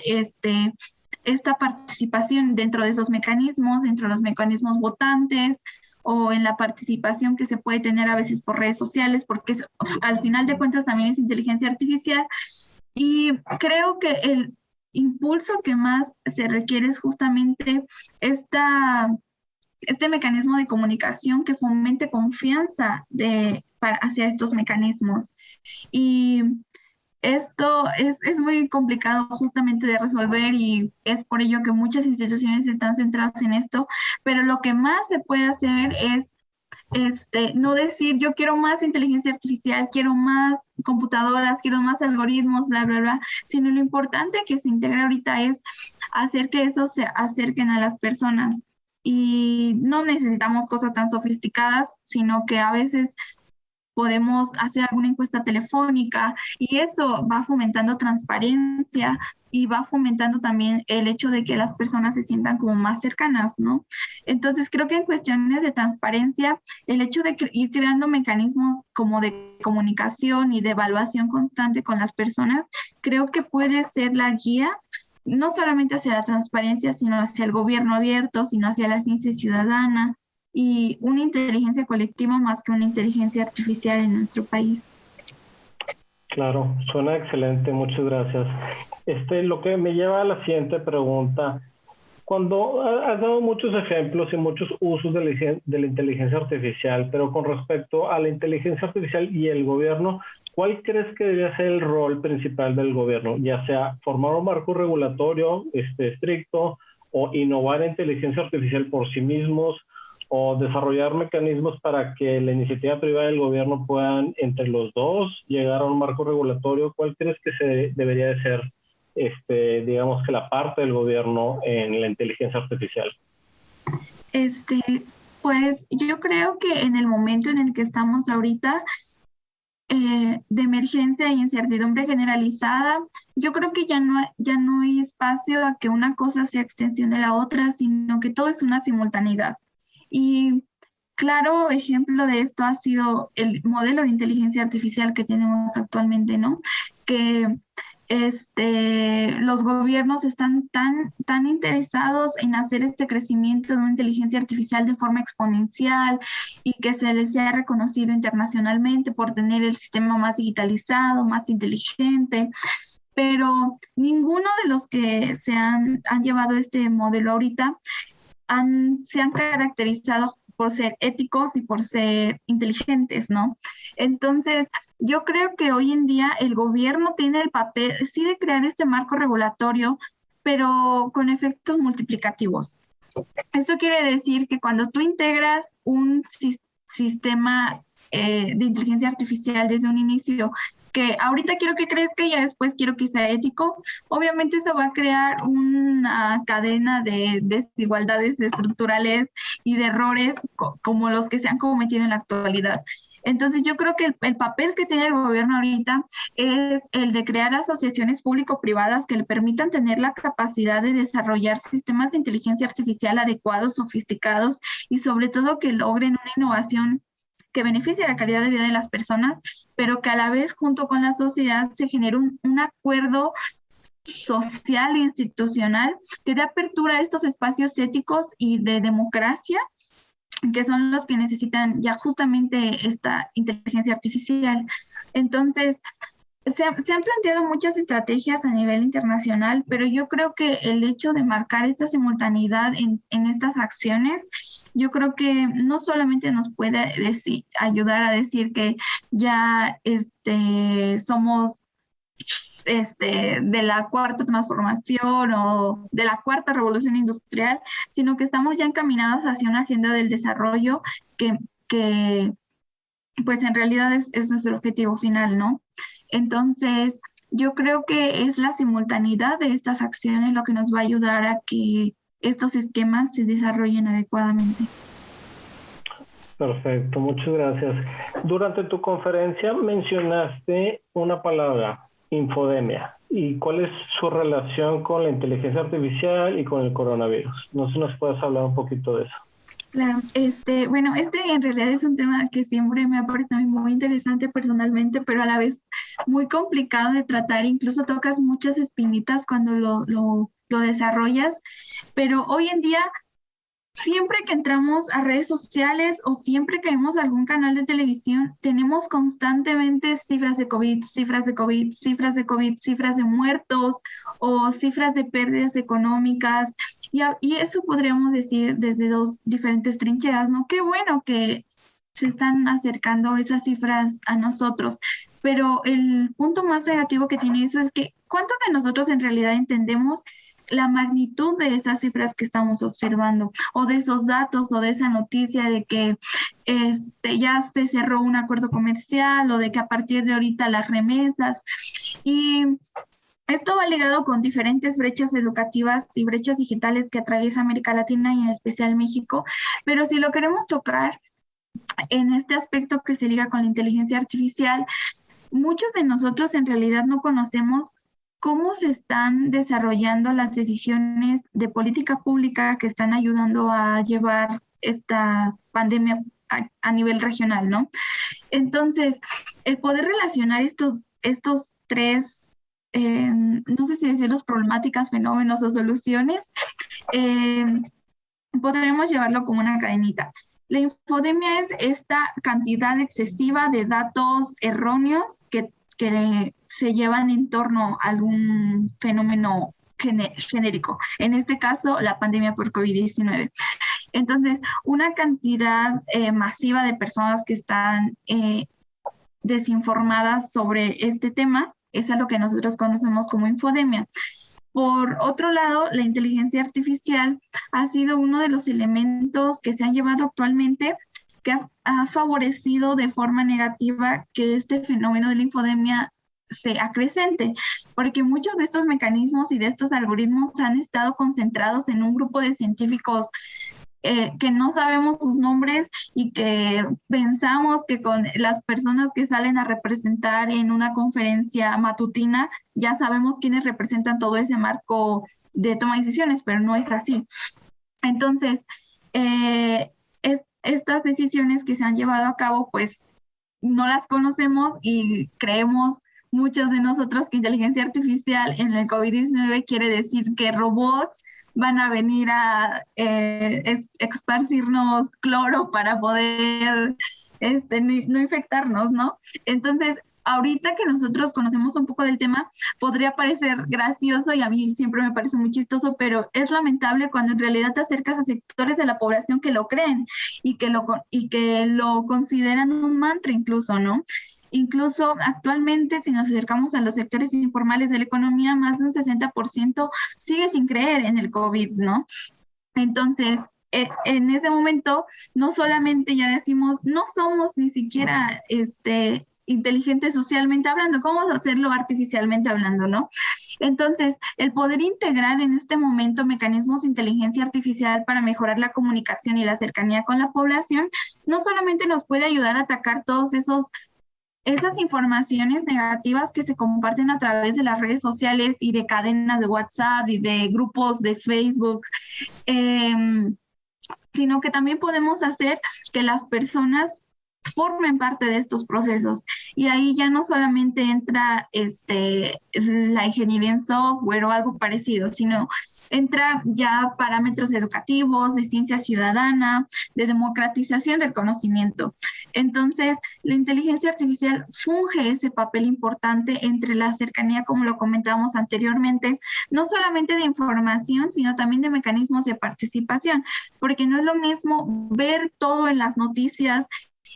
esta participación dentro de esos mecanismos, dentro de los mecanismos votantes, o en la participación que se puede tener a veces por redes sociales, porque al final de cuentas también es inteligencia artificial. Y creo que el impulso que más se requiere es justamente este mecanismo de comunicación que fomente confianza hacia estos mecanismos. Y esto es muy complicado justamente de resolver y es por ello que muchas instituciones están centradas en esto, pero lo que más se puede hacer es no decir yo quiero más inteligencia artificial, quiero más computadoras, quiero más algoritmos, bla, bla, bla, sino lo importante que se integra ahorita es hacer que eso se acerquen a las personas. Y no necesitamos cosas tan sofisticadas, sino que a veces podemos hacer alguna encuesta telefónica y eso va fomentando transparencia y va fomentando también el hecho de que las personas se sientan como más cercanas, ¿no? Entonces creo que en cuestiones de transparencia, el hecho de ir creando mecanismos como de comunicación y de evaluación constante con las personas, creo que puede ser la guía no solamente hacia la transparencia, sino hacia el gobierno abierto, sino hacia la ciencia ciudadana, y una inteligencia colectiva más que una inteligencia artificial en nuestro país. Claro, suena excelente, muchas gracias. Lo que me lleva a la siguiente pregunta. Cuando has dado muchos ejemplos y muchos usos de la inteligencia artificial, pero con respecto a la inteligencia artificial y el gobierno, ¿cuál crees que debería ser el rol principal del gobierno? Ya sea formar un marco regulatorio estricto, o innovar en inteligencia artificial por sí mismos, o desarrollar mecanismos para que la iniciativa privada y el gobierno puedan, entre los dos, llegar a un marco regulatorio. ¿Cuál crees que debería de ser, digamos que la parte del gobierno en la inteligencia artificial? Pues yo creo que en el momento en el que estamos ahorita, de emergencia e incertidumbre generalizada, yo creo que ya no hay espacio a que una cosa sea extensión de la otra, sino que todo es una simultaneidad. Y claro ejemplo de esto ha sido el modelo de inteligencia artificial que tenemos actualmente, ¿no? Que los gobiernos están tan interesados en hacer este crecimiento de una inteligencia artificial de forma exponencial y que se les sea reconocido internacionalmente por tener el sistema más digitalizado, más inteligente, pero ninguno de los que se han llevado este modelo ahorita se han caracterizado por ser éticos y por ser inteligentes, ¿no? Entonces, yo creo que hoy en día el gobierno tiene el papel, sí, de crear este marco regulatorio, pero con efectos multiplicativos. Eso quiere decir que cuando tú integras un sistema de inteligencia artificial desde un inicio que ahorita quiero que crezca y ya después quiero que sea ético. Obviamente eso va a crear una cadena de desigualdades estructurales y de errores como los que se han cometido en la actualidad. Entonces yo creo que el papel que tiene el gobierno ahorita es el de crear asociaciones público-privadas que le permitan tener la capacidad de desarrollar sistemas de inteligencia artificial adecuados, sofisticados y sobre todo que logren una innovación que beneficie la calidad de vida de las personas, pero que a la vez junto con la sociedad se genere un acuerdo social e institucional que dé apertura a estos espacios éticos y de democracia que son los que necesitan ya justamente esta inteligencia artificial. Entonces, se han planteado muchas estrategias a nivel internacional, pero yo creo que el hecho de marcar esta simultaneidad en estas acciones, yo creo que no solamente nos puede ayudar a decir que ya somos de la cuarta transformación o de la cuarta revolución industrial, sino que estamos ya encaminados hacia una agenda del desarrollo que pues en realidad es nuestro objetivo final, ¿no? Entonces, yo creo que es la simultaneidad de estas acciones lo que nos va a ayudar a que estos esquemas se desarrollen adecuadamente. Perfecto, muchas gracias. Durante tu conferencia mencionaste una palabra, infodemia. ¿Y cuál es su relación con la inteligencia artificial y con el coronavirus? No sé si nos puedes hablar un poquito de eso. Claro, bueno, en realidad es un tema que siempre me ha parecido muy interesante personalmente, pero a la vez muy complicado de tratar. Incluso tocas muchas espinitas cuando lo desarrollas, pero hoy en día siempre que entramos a redes sociales o siempre que vemos algún canal de televisión, tenemos constantemente cifras de COVID, cifras de COVID, cifras de COVID, cifras de muertos o cifras de pérdidas económicas. Y eso podríamos decir desde dos diferentes trincheras, ¿no? Qué bueno que se están acercando esas cifras a nosotros. Pero el punto más negativo que tiene eso es que ¿cuántos de nosotros en realidad entendemos la magnitud de esas cifras que estamos observando o de esos datos o de esa noticia de que ya se cerró un acuerdo comercial o de que a partir de ahorita las remesas? Y esto va ligado con diferentes brechas educativas y brechas digitales que atraviesa América Latina y en especial México, pero si lo queremos tocar en este aspecto que se liga con la inteligencia artificial, muchos de nosotros en realidad no conocemos cómo se están desarrollando las decisiones de política pública que están ayudando a llevar esta pandemia a nivel regional, ¿no? Entonces, el poder relacionar estos tres, no sé si decirlos problemáticas, fenómenos o soluciones, podremos llevarlo como una cadenita. La infodemia es esta cantidad excesiva de datos erróneos que se llevan en torno a algún fenómeno genérico, en este caso la pandemia por COVID-19. Entonces, una cantidad masiva de personas que están desinformadas sobre este tema es a lo que nosotros conocemos como infodemia. Por otro lado, la inteligencia artificial ha sido uno de los elementos que se han llevado actualmente que ha favorecido de forma negativa que este fenómeno de la infodemia se acrecente, porque muchos de estos mecanismos y de estos algoritmos han estado concentrados en un grupo de científicos que no sabemos sus nombres y que pensamos que con las personas que salen a representar en una conferencia matutina ya sabemos quiénes representan todo ese marco de toma de decisiones, pero no es así. Entonces, estas decisiones que se han llevado a cabo, pues no las conocemos y creemos muchos de nosotros que inteligencia artificial en el COVID-19 quiere decir que robots van a venir a esparcirnos cloro para poder no infectarnos, ¿no? Entonces, ahorita que nosotros conocemos un poco del tema, podría parecer gracioso y a mí siempre me parece muy chistoso, pero es lamentable cuando en realidad te acercas a sectores de la población que lo creen y que lo consideran un mantra incluso, ¿no? Incluso actualmente, si nos acercamos a los sectores informales de la economía, más de un 60% sigue sin creer en el COVID, ¿no? Entonces, en ese momento, no solamente ya decimos, no somos ni siquiera inteligente socialmente hablando, ¿cómo vamos a hacerlo artificialmente hablando, no? Entonces, el poder integrar en este momento mecanismos de inteligencia artificial para mejorar la comunicación y la cercanía con la población, no solamente nos puede ayudar a atacar todos esas informaciones negativas que se comparten a través de las redes sociales y de cadenas de WhatsApp y de grupos de Facebook, sino que también podemos hacer que las personas formen parte de estos procesos. Y ahí ya no solamente entra la ingeniería en software o algo parecido, sino entra ya parámetros educativos, de ciencia ciudadana, de democratización del conocimiento. Entonces, la inteligencia artificial funge ese papel importante entre la cercanía, como lo comentábamos anteriormente, no solamente de información, sino también de mecanismos de participación, porque no es lo mismo ver todo en las noticias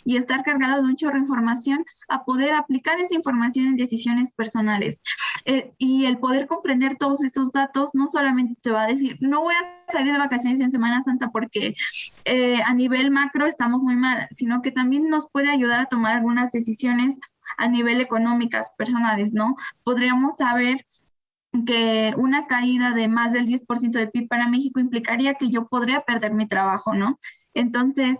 y estar cargado de un chorro de información a poder aplicar esa información en decisiones personales. Y el poder comprender todos esos datos no solamente te va a decir, no voy a salir de vacaciones en Semana Santa porque a nivel macro estamos muy mal, sino que también nos puede ayudar a tomar algunas decisiones a nivel económicas personales, ¿no? Podríamos saber que una caída de más del 10% del PIB para México implicaría que yo podría perder mi trabajo, ¿no? Entonces,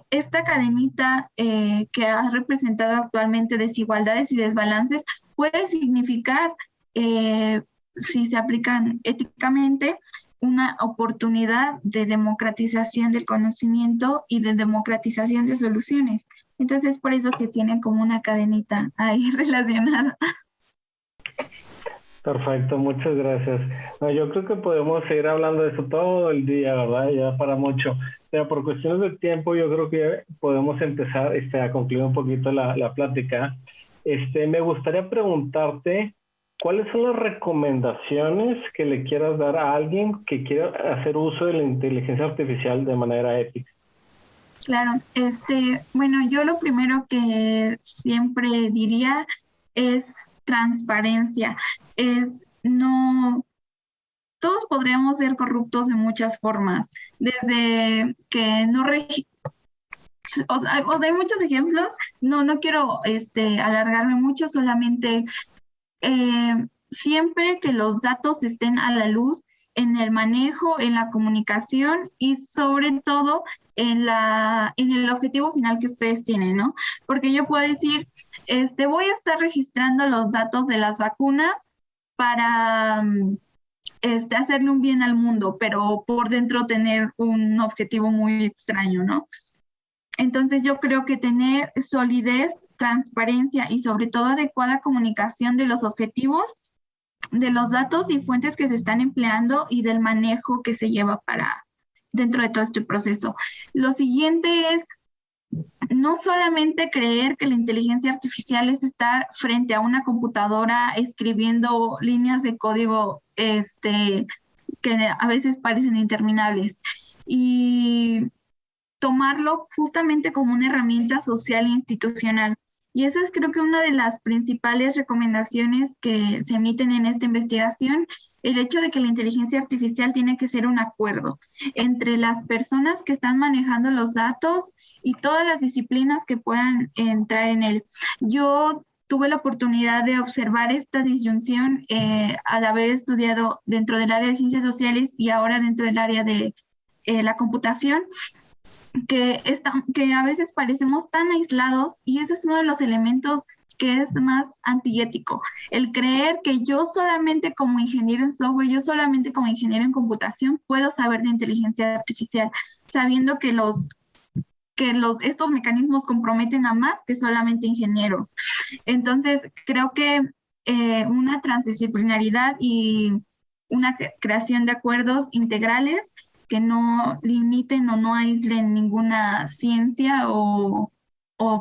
esta cadenita que ha representado actualmente desigualdades y desbalances puede significar, si se aplican éticamente, una oportunidad de democratización del conocimiento y de democratización de soluciones. Entonces, por eso que tienen como una cadenita ahí relacionada. Perfecto, muchas gracias. No, yo creo que podemos seguir hablando de eso todo el día, ¿verdad? Ya para mucho. Pero por cuestiones de tiempo, yo creo que podemos empezar a concluir un poquito la plática. Me gustaría preguntarte, ¿cuáles son las recomendaciones que le quieras dar a alguien que quiera hacer uso de la inteligencia artificial de manera ética? Claro, bueno, yo lo primero que siempre diría es transparencia, todos podríamos ser corruptos de muchas formas, desde que no o sea, hay muchos ejemplos, no quiero alargarme mucho, solamente siempre que los datos estén a la luz en el manejo, en la comunicación y sobre todo en el objetivo final que ustedes tienen, ¿no? Porque yo puedo decir, voy a estar registrando los datos de las vacunas para hacerle un bien al mundo, pero por dentro tener un objetivo muy extraño, ¿no? Entonces yo creo que tener solidez, transparencia y sobre todo adecuada comunicación de los objetivos, de los datos y fuentes que se están empleando y del manejo que se lleva para dentro de todo este proceso. Lo siguiente es no solamente creer que la inteligencia artificial es estar frente a una computadora escribiendo líneas de código que a veces parecen interminables, y tomarlo justamente como una herramienta social e institucional. Y esa es, creo que, una de las principales recomendaciones que se emiten en esta investigación, el hecho de que la inteligencia artificial tiene que ser un acuerdo entre las personas que están manejando los datos y todas las disciplinas que puedan entrar en él. Yo tuve la oportunidad de observar esta disyunción al haber estudiado dentro del área de ciencias sociales y ahora dentro del área de la computación, que a veces parecemos tan aislados, y eso es uno de los elementos que es más antiético, el creer que yo solamente como ingeniero en software, yo solamente como ingeniero en computación puedo saber de inteligencia artificial, sabiendo que estos mecanismos comprometen a más que solamente ingenieros. Entonces, creo que una transdisciplinaridad y una creación de acuerdos integrales que no limiten o no aíslen ninguna ciencia o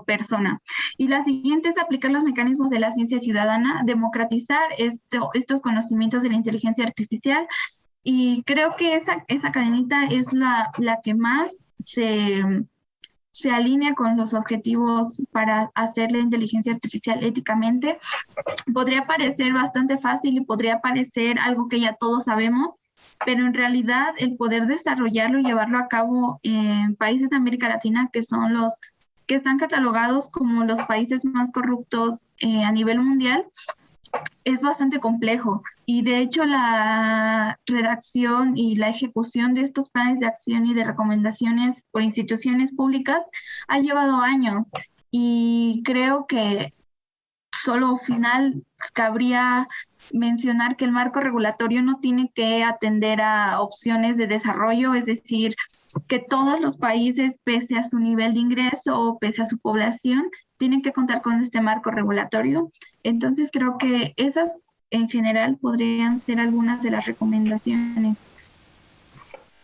persona. Y la siguiente es aplicar los mecanismos de la ciencia ciudadana, democratizar estos conocimientos de la inteligencia artificial, y creo que esa cadenita es la que más se alinea con los objetivos para hacer la inteligencia artificial éticamente. Podría parecer bastante fácil y podría parecer algo que ya todos sabemos, pero en realidad el poder desarrollarlo y llevarlo a cabo en países de América Latina, que son los que están catalogados como los países más corruptos a nivel mundial, es bastante complejo. Y de hecho la redacción y la ejecución de estos planes de acción y de recomendaciones por instituciones públicas ha llevado años. Y creo que solo al final cabría mencionar que el marco regulatorio no tiene que atender a opciones de desarrollo, es decir, que todos los países, pese a su nivel de ingreso o pese a su población, tienen que contar con este marco regulatorio. Entonces creo que esas en general podrían ser algunas de las recomendaciones.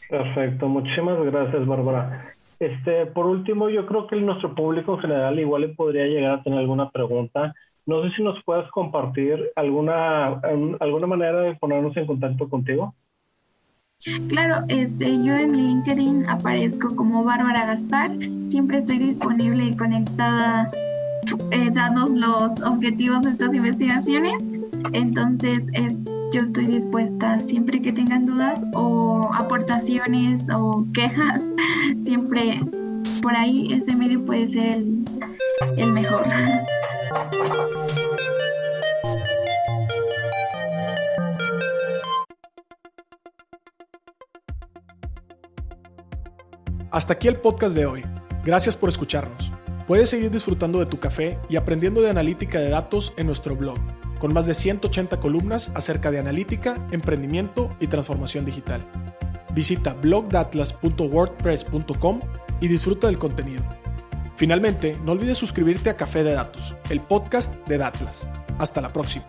Perfecto, muchísimas gracias, Bárbara. Por último, yo creo que nuestro público en general igual le podría llegar a tener alguna pregunta. No sé si nos puedes compartir alguna manera de ponernos en contacto contigo. Claro, yo en mi LinkedIn aparezco como Bárbara Gaspar. Siempre estoy disponible y conectada dados los objetivos de estas investigaciones. Entonces, yo estoy dispuesta siempre que tengan dudas o aportaciones o quejas. Siempre por ahí ese medio puede ser el mejor. Hasta aquí el podcast de hoy. Gracias por escucharnos. Puedes seguir disfrutando de tu café y aprendiendo de analítica de datos en nuestro blog, con más de 180 columnas acerca de analítica, emprendimiento y transformación digital. Visita blogdatlas.wordpress.com y disfruta del contenido. Finalmente, no olvides suscribirte a Café de Datos, el podcast de Datlas. Hasta la próxima.